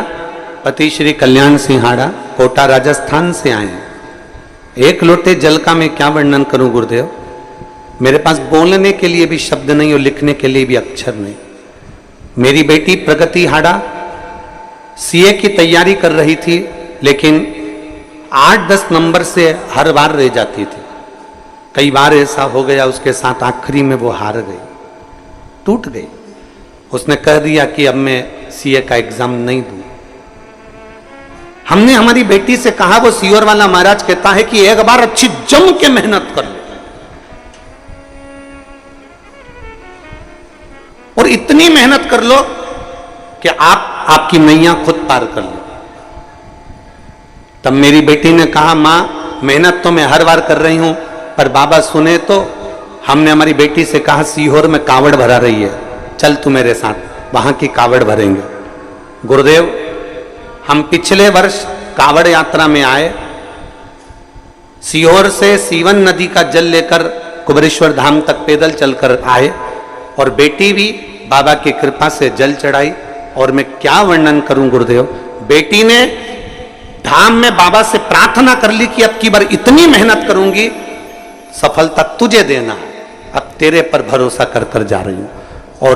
पति श्री कल्याण सिंह हाड़ा, कोटा राजस्थान से आए हैं। 1 लोटे जल का मैं क्या वर्णन करूं गुरुदेव, मेरे पास बोलने के लिए भी शब्द नहीं और लिखने के लिए भी अक्षर नहीं। मेरी बेटी प्रगति हाड़ा सीए की तैयारी कर रही थी, लेकिन 8-10 नंबर से हर बार रह जाती थी। कई बार ऐसा हो गया उसके साथ, आखिरी में वो हार गई, टूट गई। उसने कह दिया कि अब मैं सीए का एग्जाम नहीं दूं। हमने हमारी बेटी से कहा, वो सीओर वाला महाराज कहता है कि एक बार अच्छी जम के मेहनत कर लो, और इतनी मेहनत कर लो कि आपकी नैया खुद पार कर लो। तब मेरी बेटी ने कहा, मां मेहनत तो मैं हर बार कर रही हूं, पर बाबा सुने तो। हमने हमारी बेटी से कहा, सीहोर में कावड़ भरा रही है, चल तू मेरे साथ, वहां की कावड़ भरेंगे। गुरुदेव, हम पिछले वर्ष कावड़ यात्रा में आए, सीहोर से सीवन नदी का जल लेकर कुबेरेश्वर धाम तक पैदल चलकर आए, और बेटी भी बाबा की कृपा से जल चढ़ाई। और मैं क्या वर्णन करूं गुरुदेव, बेटी ने धाम में बाबा से प्रार्थना कर ली कि अब की बार इतनी मेहनत करूंगी, सफलता तुझे देना है, अब तेरे पर भरोसा कर कर जा रही हूं। और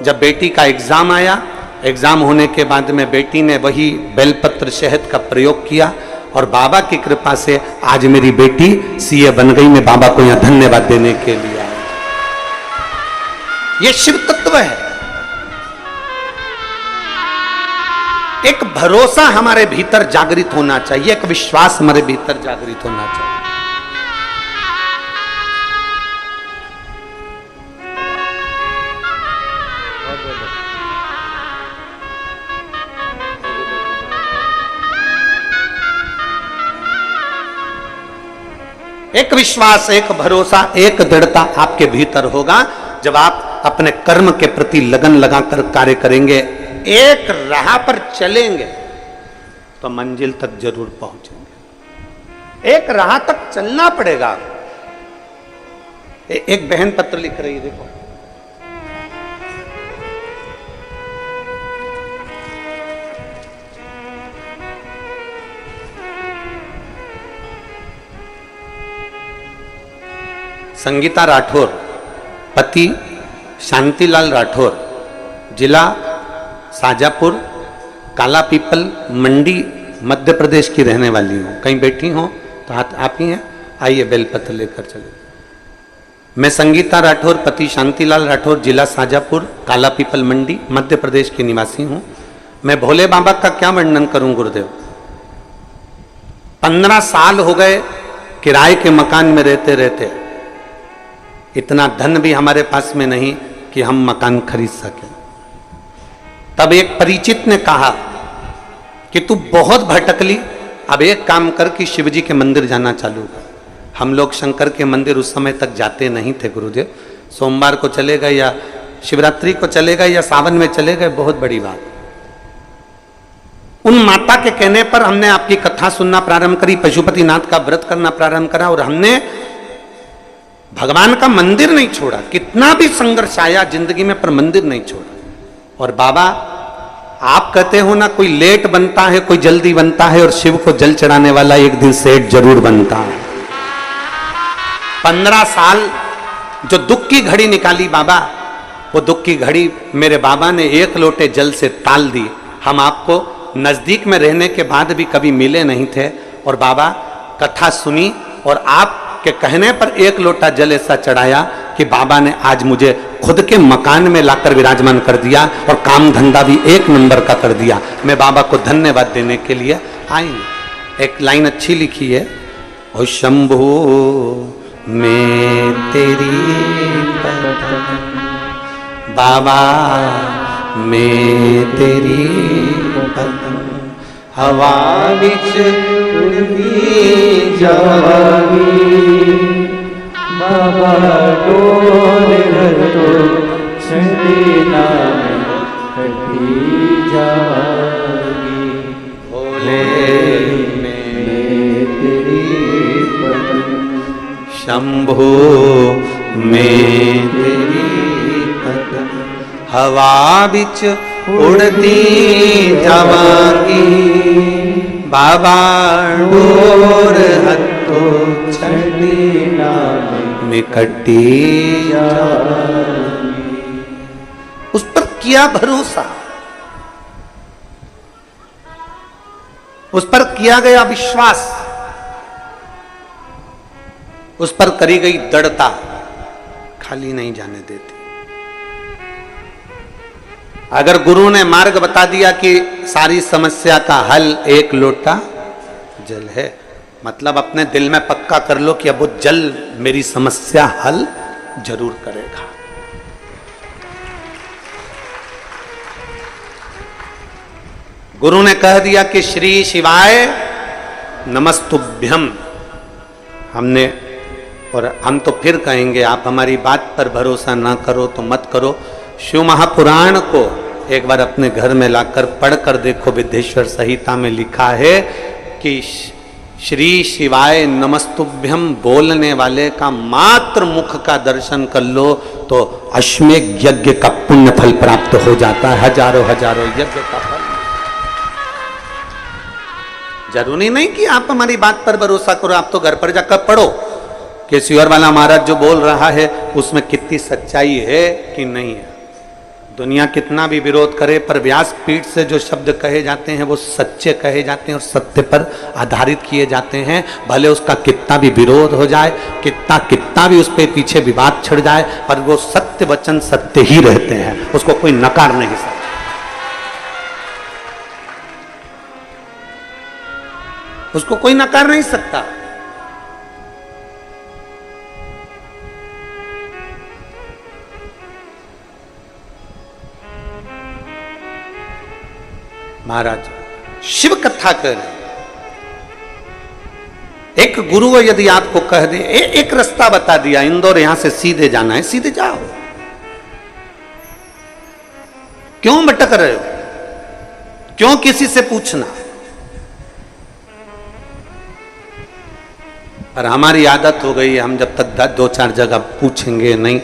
जब बेटी का एग्जाम आया, एग्जाम होने के बाद में बेटी ने वही बेलपत्र शहद का प्रयोग किया, और बाबा की कृपा से आज मेरी बेटी सीए बन गई। मैं बाबा को यहां धन्यवाद देने के लिए आया। ये शिव तत्व है। एक भरोसा हमारे भीतर जागृत होना चाहिए, एक विश्वास हमारे भीतर जागृत होना चाहिए। एक विश्वास, एक भरोसा, एक दृढ़ता आपके भीतर होगा जब आप अपने कर्म के प्रति लगन लगाकर कार्य करेंगे, एक राह पर चलेंगे तो मंजिल तक जरूर पहुंचेंगे। एक राह तक चलना पड़ेगा। एक बहन पत्र लिख रही है, देखो। संगीता राठौर, पति शांतिलाल राठौर, जिला साजापुर, काला पीपल मंडी, मध्य प्रदेश की रहने वाली हूँ। कहीं बैठी हो तो आप ही हैं, आइए बेलपत्र लेकर चले। मैं संगीता राठौर, पति शांतिलाल राठौर, जिला साजापुर, काला पीपल मंडी, मध्य प्रदेश की निवासी हूँ। मैं भोले बाबा का क्या वर्णन करूं गुरुदेव। 15 साल हो गए किराए के मकान में रहते रहते, इतना धन भी हमारे पास में नहीं कि हम मकान खरीद सके। तब एक परिचित ने कहा कि तू बहुत भटकली, अब एक काम कर कि शिवजी के मंदिर जाना चालू कर। हम लोग शंकर के मंदिर उस समय तक जाते नहीं थे गुरुदेव। सोमवार को चले गए या शिवरात्रि को चले गए या सावन में चले गए, बहुत बड़ी बात। उन माता के कहने पर हमने आपकी कथा सुनना प्रारंभ करी, पशुपतिनाथ का व्रत करना प्रारंभ करा, और हमने भगवान का मंदिर नहीं छोड़ा। कितना भी संघर्ष आया जिंदगी में, पर मंदिर नहीं छोड़ा। और बाबा, आप कहते हो ना, कोई लेट बनता है, कोई जल्दी बनता है, और शिव को जल चढ़ाने वाला एक दिन सेठ जरूर बनता है। 15 साल जो दुख की घड़ी निकाली बाबा, वो दुख की घड़ी मेरे बाबा ने एक लोटे जल से टाल दी। हम आपको नजदीक में रहने के बाद भी कभी मिले नहीं थे, और बाबा कथा सुनी, और आप के कहने पर एक लोटा जल ऐसा चढ़ाया कि बाबा ने आज मुझे खुद के मकान में लाकर विराजमान कर दिया, और काम धंधा भी एक नंबर का कर दिया। मैं बाबा को धन्यवाद देने के लिए आई। एक लाइन अच्छी लिखी है, ओ शंभू मैं तेरी बाबा मैं तेरी हवा विच उड़ती जागी, बाबा डोले तो छंडी नाम कटी जागी। भोले में तेरी पतन, शंभू में तेरी पतन, हवा बिच उड़ती जावांगी, बाबा डोर हथो छंडी लीला में निकटी उस पर किया भरोसा, उस पर किया गया विश्वास, उस पर करी गई दृढ़ता खाली नहीं जाने देती। अगर गुरु ने मार्ग बता दिया कि सारी समस्या का हल एक लोटा जल है, मतलब अपने दिल में पक्का कर लो कि अब वो जल मेरी समस्या हल जरूर करेगा। गुरु ने कह दिया कि श्री शिवाय नमस्तुभ्यम, हमने, और हम तो फिर कहेंगे आप हमारी बात पर भरोसा ना करो तो मत करो। शिव महापुराण को एक बार अपने घर में लाकर पढ़कर देखो। विद्येश्वर संहिता में लिखा है कि श्री शिवाय नमस्तुभ्यम बोलने वाले का मात्र मुख का दर्शन कर लो तो अश्वमेध यज्ञ का पुण्य फल प्राप्त हो जाता है, हजारों हजारों यज्ञ का फल। जरूरी नहीं कि आप हमारी बात पर भरोसा करो, आप तो घर पर जाकर पढ़ो कि शिवर वाला महाराज जो बोल रहा है उसमें कितनी सच्चाई है कि नहीं है। दुनिया कितना भी विरोध करे पर व्यासपीठ से जो शब्द कहे जाते हैं वो सच्चे कहे जाते हैं और सत्य पर आधारित किए जाते हैं। भले उसका कितना भी विरोध हो जाए, कितना भी उस पे पीछे विवाद छिड़ जाए, पर वो सत्य वचन सत्य ही रहते हैं, उसको कोई नकार नहीं सकता। उसको कोई नकार नहीं सकता। महाराज शिव कथा कर एक गुरु यदि आपको कह दे एक रास्ता बता दिया, इंदौर यहां से सीधे जाना है, सीधे जाओ, क्यों भटक रहे हो, क्यों किसी से पूछना। पर हमारी आदत हो गई है, हम जब तक दो चार जगह पूछेंगे नहीं,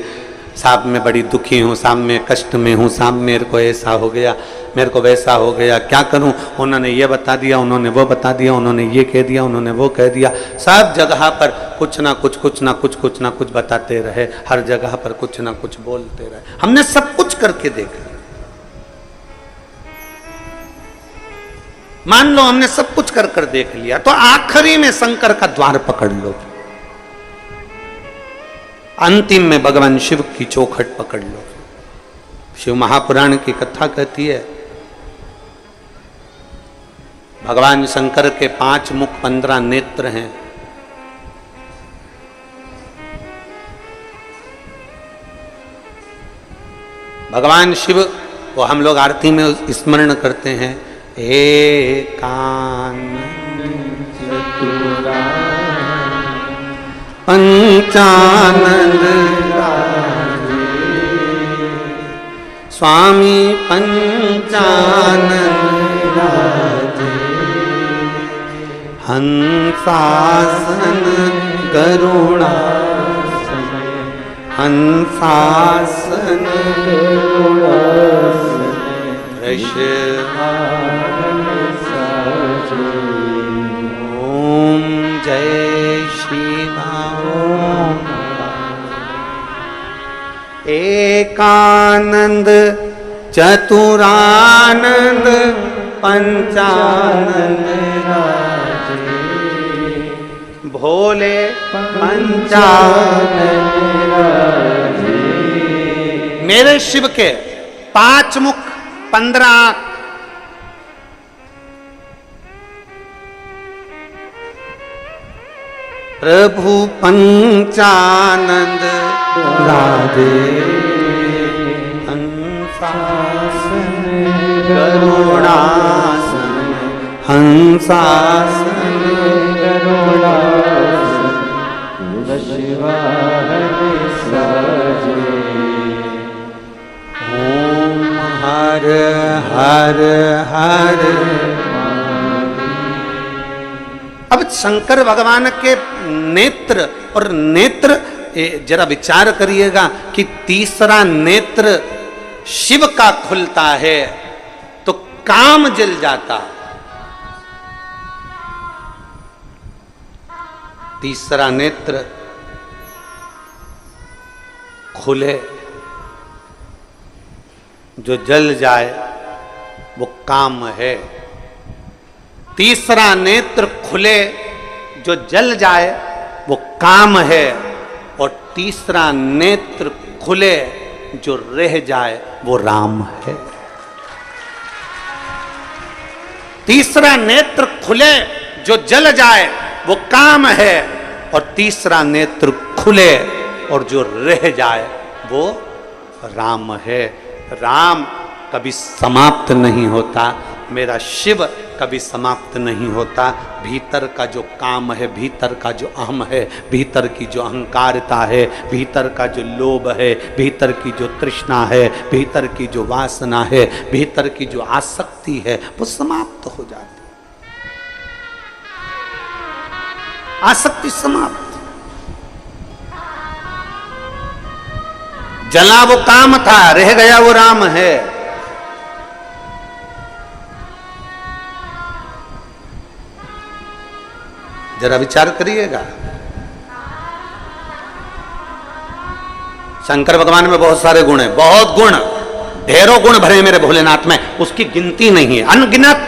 साहब मैं बड़ी दुखी हूँ, साहब मैं कष्ट में हूँ, साहब मेरे को ऐसा हो गया, मेरे को वैसा हो गया, क्या करूं, उन्होंने ये बता दिया, उन्होंने वो बता दिया, उन्होंने ये कह दिया, उन्होंने वो कह दिया। सब जगह पर कुछ ना कुछ बताते रहे, हर जगह पर कुछ ना कुछ बोलते रहे। हमने सब कुछ करके देखा। मान लो हमने सब कुछ कर देख लिया, तो आखिरी में शंकर का द्वार पकड़ लो, अंतिम में भगवान शिव की चौखट पकड़ लो। शिव महापुराण की कथा कहती है भगवान शंकर के 5 मुख 15 नेत्र हैं। भगवान शिव को हम लोग आरती में स्मरण करते हैं, पंचानंद स्वामी पंचानंद हंसासन करुणा हंसासन ओम जय शिवा ओम एकानंद चतुरानंद पंचानंद भोले पंचानंद। मेरे शिव के 5 मुख 15 आंख, प्रभु पंचानंद राधे हंसासन करुणासन हंसासन करुणासन ओम हर हर हर। अब शंकर भगवान के नेत्र, और नेत्र जरा विचार करिएगा कि तीसरा नेत्र शिव का खुलता है तो काम जल जाता। तीसरा नेत्र खुले, जो जल जाए वो काम है। तीसरा नेत्र खुले, जो जल जाए वो काम है। और तीसरा नेत्र खुले, जो रह जाए वो राम है। तीसरा नेत्र खुले, जो जल जाए वो काम है। और तीसरा नेत्र खुले और जो रह जाए वो राम है। राम कभी समाप्त नहीं होता, मेरा शिव कभी समाप्त नहीं होता। भीतर का जो काम है, भीतर का जो अहम है, भीतर की जो अहंकारता है, भीतर का जो लोभ है, भीतर की जो तृष्णा है, भीतर की जो वासना है, भीतर की जो आसक्ति है, वो समाप्त हो जाती। आसक्ति समाप्त। जला वो काम था, रह गया वो राम है। जरा विचार करिएगा। शंकर भगवान में बहुत सारे गुण हैं, बहुत गुण, ढेरों गुण भरे मेरे भोलेनाथ में, उसकी गिनती नहीं है, अनगिनत।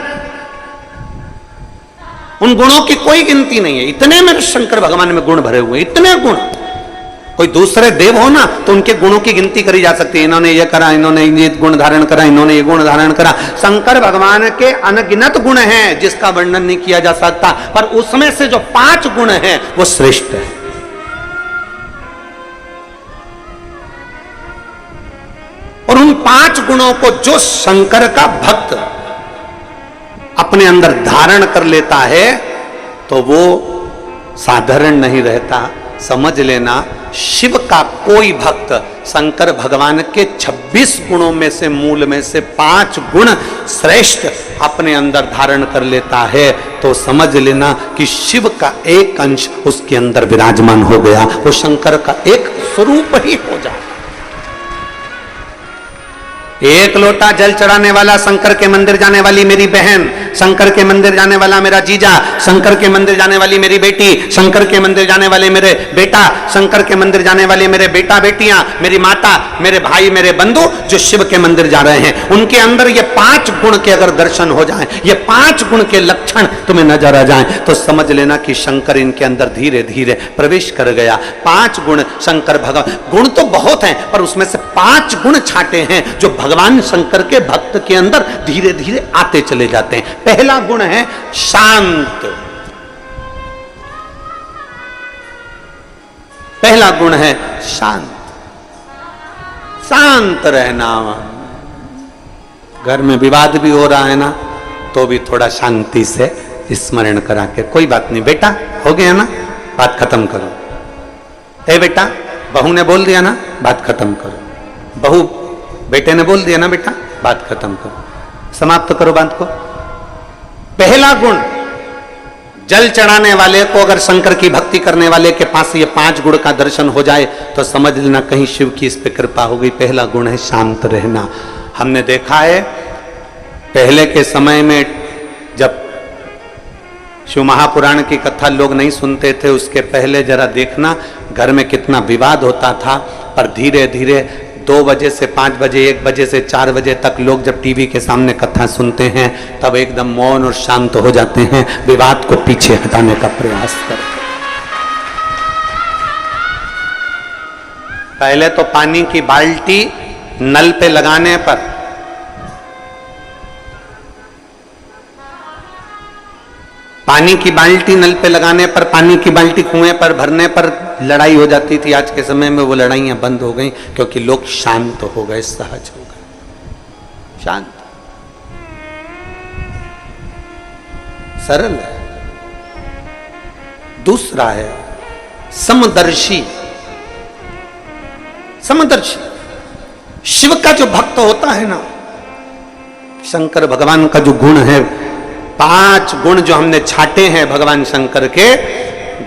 उन गुणों की कोई गिनती नहीं है। इतने मेरे शंकर भगवान में गुण भरे हुए, इतने गुण। कोई दूसरे देव हो ना तो उनके गुणों की गिनती करी जा सकती है, इन्होंने ये करा, इन्होंने ये गुण धारण करा, इन्होंने ये गुण धारण करा। शंकर भगवान के अनगिनत गुण हैं जिसका वर्णन नहीं किया जा सकता, पर उसमें से जो 5 गुण हैं वो श्रेष्ठ है। और उन 5 गुणों को जो शंकर का भक्त अपने अंदर धारण कर लेता है तो वो साधारण नहीं रहता। समझ लेना, शिव का कोई भक्त शंकर भगवान के 26 गुणों में से, मूल में से 5 गुण श्रेष्ठ अपने अंदर धारण कर लेता है तो समझ लेना कि शिव का एक अंश उसके अंदर विराजमान हो गया, वो शंकर का एक स्वरूप ही हो जाए। एक लोटा जल चढ़ाने वाला शंकर के मंदिर जाने वाली मेरी बहन, शंकर के मंदिर जाने वाला मेरा जीजा, शंकर के मंदिर जाने वाली मेरी बेटी, शंकर के मंदिर जाने वाले मेरे बेटा, शंकर के मंदिर जाने वाले मेरे बेटा बेटियां, मेरी माता, मेरे भाई, मेरे बंधु जो शिव के मंदिर जा रहे हैं, उनके अंदर ये 5 गुण के अगर दर्शन हो जाएं, ये 5 गुण के लक्षण तुम्हें नजर आ जाएं तो समझ लेना कि शंकर इनके अंदर धीरे धीरे प्रवेश कर गया। 5 गुण शंकर भगवान, गुण तो बहुत हैं पर उसमें से 5 गुण छाटे हैं जो भगवान शंकर के भक्त के अंदर धीरे धीरे आते चले जाते हैं। पहला गुण है शांत। पहला गुण है शांत, शांत रहना। घर में विवाद भी हो रहा है ना तो भी थोड़ा शांति से स्मरण करा के, कोई बात नहीं बेटा, हो गया ना, बात खत्म करो। ए बेटा, बहू ने बोल दिया ना, बात खत्म करो। बहू बेटे ने बोल दिया ना बेटा, बात खत्म करो, समाप्त करो बात को। पहला गुण, जल चढ़ाने वाले को अगर शंकर की भक्ति करने वाले के पास ये 5 गुण का दर्शन हो जाए तो समझ लेना कहीं शिव की इस पे कृपा हो गई। पहला गुण है शांत रहना। हमने देखा है पहले के समय में जब शिव महापुराण की कथा लोग नहीं सुनते थे, उसके पहले जरा देखना घर में कितना विवाद होता था, पर धीरे धीरे 2 बजे से 5 बजे, 1 बजे से 4 बजे तक लोग जब टीवी के सामने कथा सुनते हैं तब एकदम मौन और शांत हो जाते हैं, विवाद को पीछे हटाने का प्रयास करते हैं। पहले तो पानी की बाल्टी नल पे लगाने पर पानी की बाल्टी नल पे लगाने पर, पानी की बाल्टी कुएं पर भरने पर लड़ाई हो जाती थी। आज के समय में वो लड़ाइयां बंद हो गई क्योंकि लोग शांत हो गए, सहज हो गए। शांत, सरल है। दूसरा है समदर्शी। समदर्शी शिव का जो भक्त होता है ना, शंकर भगवान का जो गुण है, 5 गुण जो हमने छाटे हैं भगवान शंकर के,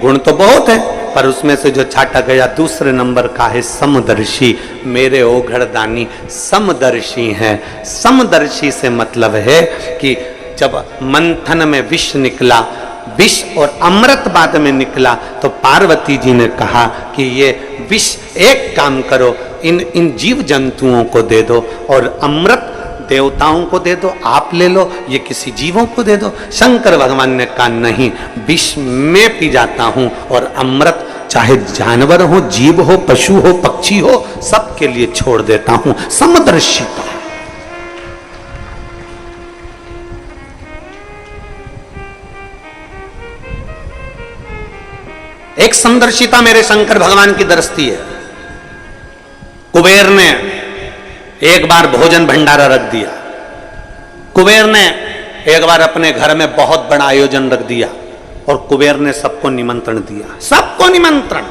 गुण तो बहुत है पर उसमें से जो छाटा गया दूसरे नंबर का है समदर्शी। मेरे ओघड़दानी समदर्शी हैं। समदर्शी से मतलब है कि जब मंथन में विष निकला विष और अमृत बाद में निकला तो पार्वती जी ने कहा कि ये विष एक काम करो, इन जीव जंतुओं को दे दो और अमृत देवताओं को दे दो, आप ले लो, ये किसी जीवों को दे दो। शंकर भगवान ने कहा नहीं, विष में पी जाता हूं और अमृत चाहे जानवर हो, जीव हो, पशु हो, पक्षी हो, सबके लिए छोड़ देता हूं। समदर्शिता। एक समदर्शिता मेरे शंकर भगवान की दृष्टि है। कुबेर ने एक बार भोजन भंडारा रख दिया, कुबेर ने एक बार अपने घर में बहुत बड़ा आयोजन रख दिया और कुबेर ने सबको निमंत्रण दिया, सबको निमंत्रण।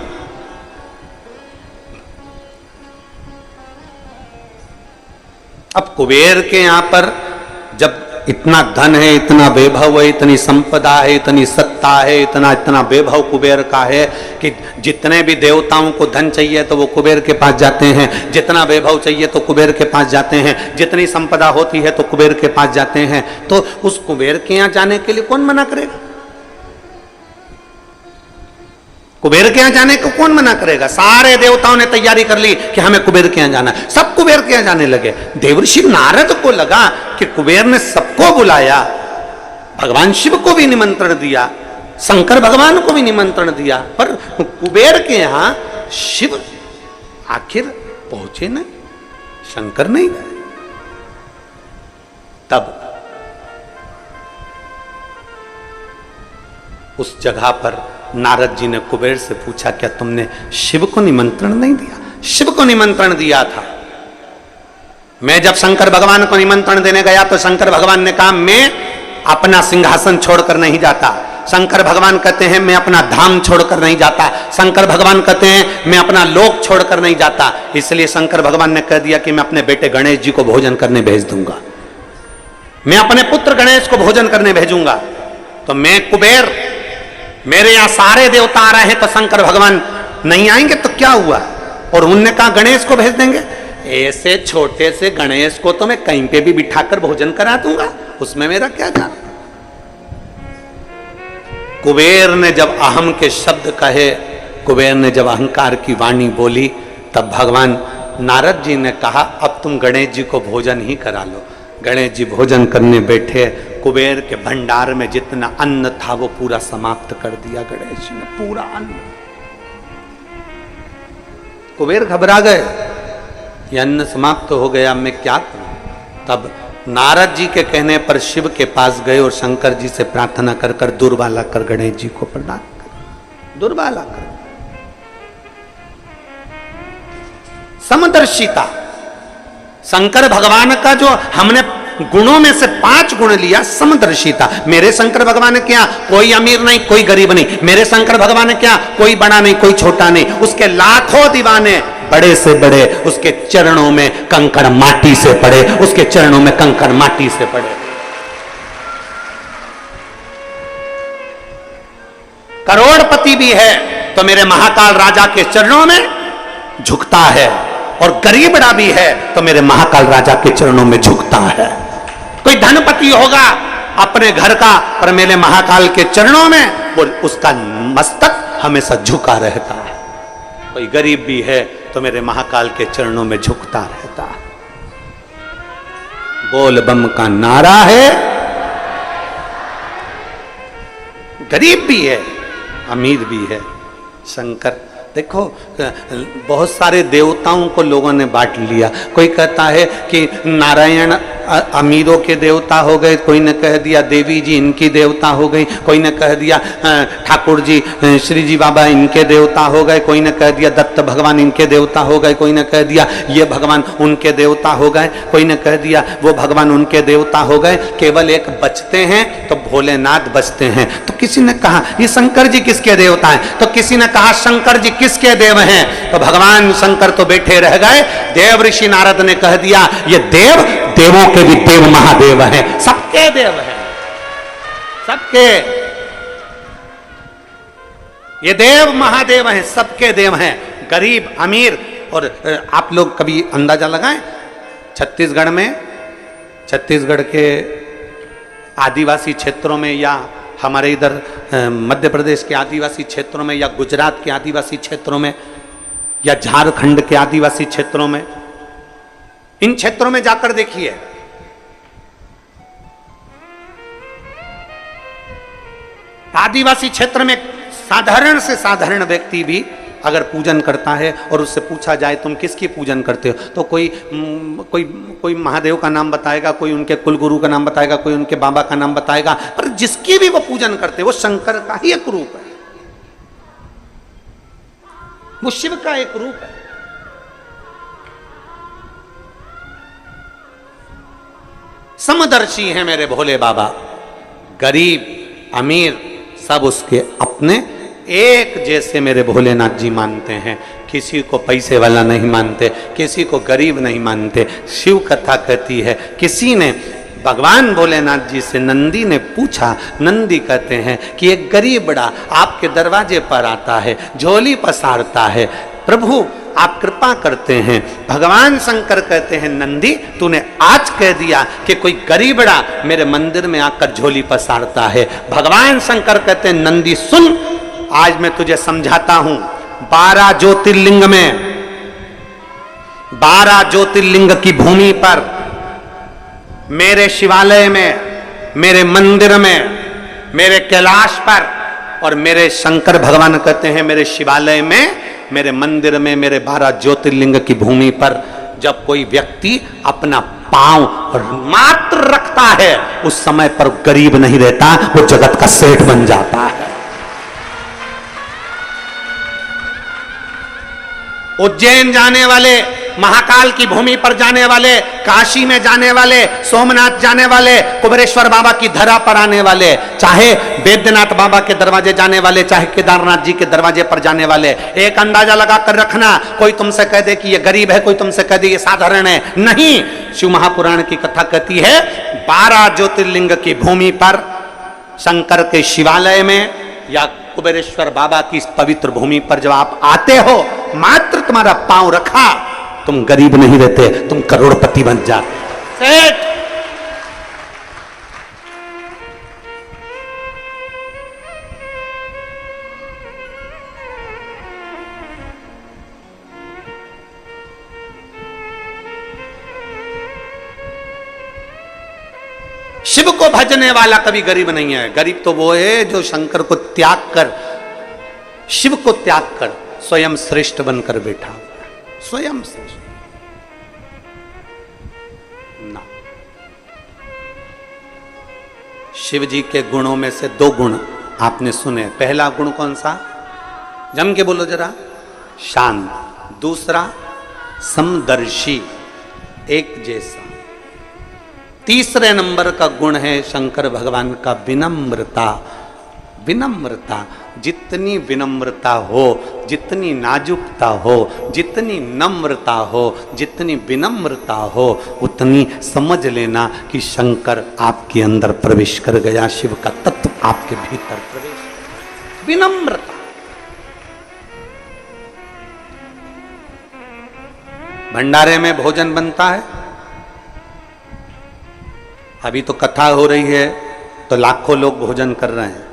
अब कुबेर के यहां पर जब इतना धन है, इतना वैभव है, इतनी संपदा है, इतनी सत्ता है, इतना वैभव कुबेर का है कि जितने भी देवताओं को धन चाहिए तो वो कुबेर के पास जाते हैं, जितना वैभव चाहिए तो कुबेर के पास जाते हैं, जितनी संपदा होती है तो कुबेर के पास जाते हैं। तो उस कुबेर के यहां जाने के लिए कौन मना करेगा? कुबेर के यहां जाने को कौन मना करेगा? सारे देवताओं ने तैयारी कर ली कि हमें कुबेर के यहां जाना है, सब कुबेर के यहां जाने लगे। देवर्षि नारद को लगा कि कुबेर ने सबको बुलाया, भगवान शिव को भी निमंत्रण दिया, शंकर भगवान को भी निमंत्रण दिया, पर कुबेर के यहां शिव आखिर पहुंचे नहीं, शंकर नहीं गए। तब उस जगह पर नारद जी ने कुबेर से पूछा, क्या तुमने शिव को निमंत्रण नहीं दिया? शिव को निमंत्रण दिया था। मैं जब शंकर भगवान को निमंत्रण देने गया तो शंकर भगवान ने कहा मैं अपना सिंहासन छोड़कर नहीं जाता। शंकर भगवान कहते हैं मैं अपना धाम छोड़कर नहीं जाता। शंकर भगवान कहते हैं मैं अपना लोक छोड़कर नहीं जाता। इसलिए शंकर भगवान ने कह दिया कि मैं अपने बेटे गणेश जी को भोजन करने भेज दूंगा, मैं अपने पुत्र गणेश को भोजन करने भेजूंगा। तो मैं कुबेर, मेरे यहां सारे देवता आ रहे हैं तो शंकर भगवान नहीं आएंगे तो क्या हुआ? और उनने कहा गणेश को भेज देंगे। ऐसे छोटे से गणेश को तो मैं कहीं पे भी बिठाकर भोजन करा दूंगा, उसमें मेरा क्या जाना। कुबेर ने जब अहम के शब्द कहे, कुबेर ने जब अहंकार की वाणी बोली, तब भगवान नारद जी ने कहा अब तुम गणेश जी को भोजन ही करा लो। गणेश जी भोजन करने बैठे, कुबेर के भंडार में जितना अन्न था वो पूरा समाप्त कर दिया गणेश जी ने, पूरा अन्न। कुबेर घबरा गए, ये अन्न समाप्त हो गया, मैं क्या करूं? तब नारद जी के कहने पर शिव के पास गए और शंकर जी से प्रार्थना कर कर दुर्वाला कर गणेश जी को प्रदान कर, दुर्वाला कर। समदर्शिता, शंकर भगवान का जो हमने गुणों में से 5 गुण लिया, समदर्शिता। मेरे शंकर भगवान क्या कोई अमीर नहीं, कोई गरीब नहीं। मेरे शंकर भगवान क्या कोई बड़ा नहीं, कोई छोटा नहीं। उसके लाखों दीवाने, बड़े से बड़े, उसके चरणों में कंकड़ माटी से पड़े, उसके चरणों में कंकड़ माटी से पड़े। करोड़पति भी है तो मेरे महाकाल राजा के चरणों में झुकता है, और गरीबड़ा भी है तो मेरे महाकाल राजा के चरणों में झुकता है। कोई धनपति होगा अपने घर का, पर मेरे महाकाल के चरणों में वो उसका मस्तक हमेशा झुका रहता है। कोई गरीब भी है तो मेरे महाकाल के चरणों में झुकता रहता है। बोल बम का नारा है। गरीब भी है, अमीर भी है। शंकर देखो, बहुत सारे देवताओं को लोगों ने बांट लिया। कोई कहता है कि नारायण अमीरों के देवता हो गए, कोई ने कह दिया देवी जी इनकी देवता हो गई, कोई ने कह दिया ठाकुर जी श्री जी बाबा इनके देवता हो गए, कोई ने कह दिया दत्त भगवान इनके देवता हो गए, कोई ने कह दिया ये भगवान उनके देवता हो गए, कोई ने कह दिया वो भगवान उनके देवता हो गए। केवल एक बचते हैं तो भोलेनाथ बचते हैं। तो किसी ने कहा ये शंकर जी किसके देवता हैं, तो किसी ने कहा शंकर जी किसके देव हैं, तो भगवान शंकर तो बैठे रह गए। देव ऋषि नारद ने कह दिया ये देव देवों के भी देव महादेव हैं, सबके देव हैं, सबके ये देव महादेव हैं, सबके देव हैं, गरीब अमीर। और आप लोग कभी अंदाजा लगाएं, छत्तीसगढ़ में, छत्तीसगढ़ के आदिवासी क्षेत्रों में या हमारे इधर मध्य प्रदेश के आदिवासी क्षेत्रों में, या गुजरात के आदिवासी क्षेत्रों में, या झारखंड के आदिवासी क्षेत्रों में, इन क्षेत्रों में जाकर देखिए, आदिवासी क्षेत्र में साधारण से साधारण व्यक्ति भी अगर पूजन करता है और उससे पूछा जाए तुम किसकी पूजन करते हो, तो कोई महादेव का नाम बताएगा, कोई उनके कुलगुरु का नाम बताएगा, कोई उनके बाबा का नाम बताएगा, पर जिसकी भी वो पूजन करते हैं वो शंकर का ही एक रूप है, वो शिव का एक रूप है। समदर्शी है मेरे भोले बाबा, गरीब अमीर सब उसके अपने एक जैसे मेरे भोलेनाथ जी मानते हैं। किसी को पैसे वाला नहीं मानते, किसी को गरीब नहीं मानते। शिव कथा कहती है, किसी ने भगवान भोलेनाथ जी से नंदी ने पूछा, नंदी कहते हैं कि एक गरीब बड़ा आपके दरवाजे पर आता है, झोली पसारता है, प्रभु आप कृपा करते हैं। भगवान शंकर कहते हैं, नंदी तूने आज कह दिया कि कोई गरीबड़ा मेरे मंदिर में आकर झोली पसारता है। भगवान शंकर कहते हैं, नंदी सुन, आज मैं तुझे समझाता हूं। 12 ज्योतिर्लिंग में, 12 ज्योतिर्लिंग की भूमि पर, मेरे शिवालय में, मेरे मंदिर में, मेरे कैलाश पर, और मेरे शंकर भगवान कहते हैं मेरे शिवालय में, मेरे मंदिर में, मेरे 12 ज्योतिर्लिंग की भूमि पर जब कोई व्यक्ति अपना पांव मात्र रखता है, उस समय पर गरीब नहीं रहता, वो जगत का सेठ बन जाता है। उज्जैन जाने वाले, महाकाल की भूमि पर जाने वाले, काशी में जाने वाले, सोमनाथ जाने वाले, कुबेरेश्वर बाबा की धरा पर आने वाले, चाहे बैद्यनाथ बाबा के दरवाजे जाने वाले, चाहे केदारनाथ जी के दरवाजे पर जाने वाले, एक अंदाजा लगा कर रखना, कोई तुमसे कह दे कि ये गरीब है, कोई तुमसे कह दे ये साधारण है, नहीं। शिव महापुराण की कथा कहती है, 12 ज्योतिर्लिंग की भूमि पर, शंकर के शिवालय में या कुबेरेश्वर बाबा की इस पवित्र भूमि पर जब आप आते हो, मात्र तुम्हारा पांव रखा, तुम गरीब नहीं रहते, तुम करोड़पति बन जाते। सेठ शिव को भजने वाला कभी गरीब नहीं है। गरीब तो वो है जो शंकर को त्याग कर, शिव को त्याग कर स्वयं श्रेष्ठ बनकर बैठा, स्वयं श्रेष्ठ ना। शिव जी के गुणों में से 2 गुण आपने सुने। पहला गुण कौन सा? जम के बोलो जरा। शांत। दूसरा समदर्शी, एक जैसा। तीसरे नंबर का गुण है शंकर भगवान का विनम्रता। विनम्रता, जितनी विनम्रता हो, जितनी नाजुकता हो, जितनी नम्रता हो, जितनी विनम्रता हो, उतनी समझ लेना कि शंकर आपके अंदर प्रवेश कर गया, शिव का तत्व आपके भीतर प्रवेश। विनम्रता। भंडारे में भोजन बनता है, अभी तो कथा हो रही है तो लाखों लोग भोजन कर रहे हैं।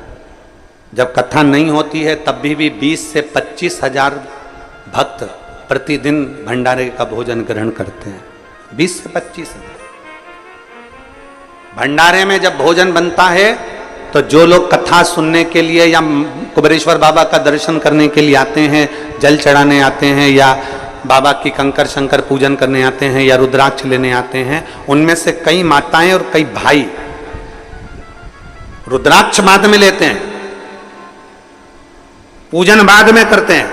जब कथा नहीं होती है तब भी 20 से 25 हजार भक्त प्रतिदिन भंडारे का भोजन ग्रहण करते हैं। 20 से 25 हजार। भंडारे में जब भोजन बनता है तो जो लोग कथा सुनने के लिए या कुबेरेश्वर बाबा का दर्शन करने के लिए आते हैं, जल चढ़ाने आते हैं, या बाबा की कंकर शंकर पूजन करने आते हैं, या रुद्राक्ष लेने आते हैं, उनमें से कई माताएं और कई भाई रुद्राक्ष बाद में लेते हैं, पूजन बाद में करते हैं,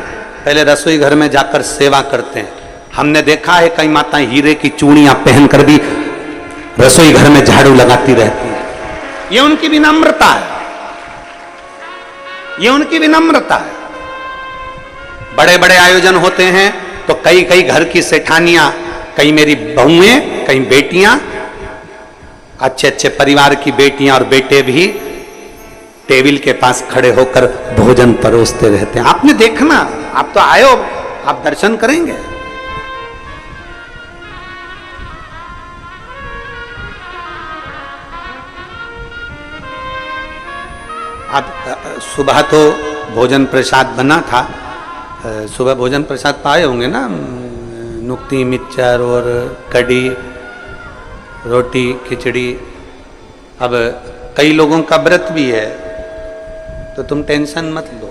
पहले रसोई घर में जाकर सेवा करते हैं। हमने देखा है कई माताएं हीरे की चूड़ियां पहनकर भी रसोई घर में झाड़ू लगाती रहती हैं। ये उनकी विनम्रता है, ये उनकी विनम्रता है। बड़े बड़े आयोजन होते हैं तो कई कई घर की सेठानियां, कई मेरी बहुएं, कई बेटियां, अच्छे अच्छे परिवार की बेटियां और बेटे भी टेबल के पास खड़े होकर भोजन परोसते रहते हैं। आपने देखना, आप तो आए हो, आप दर्शन करेंगे। अब सुबह तो भोजन प्रसाद बना था, सुबह भोजन प्रसाद पाए होंगे ना, नुक्ती मिक्सचर और कढ़ी रोटी खिचड़ी। अब कई लोगों का व्रत भी है, तो तुम टेंशन मत लो,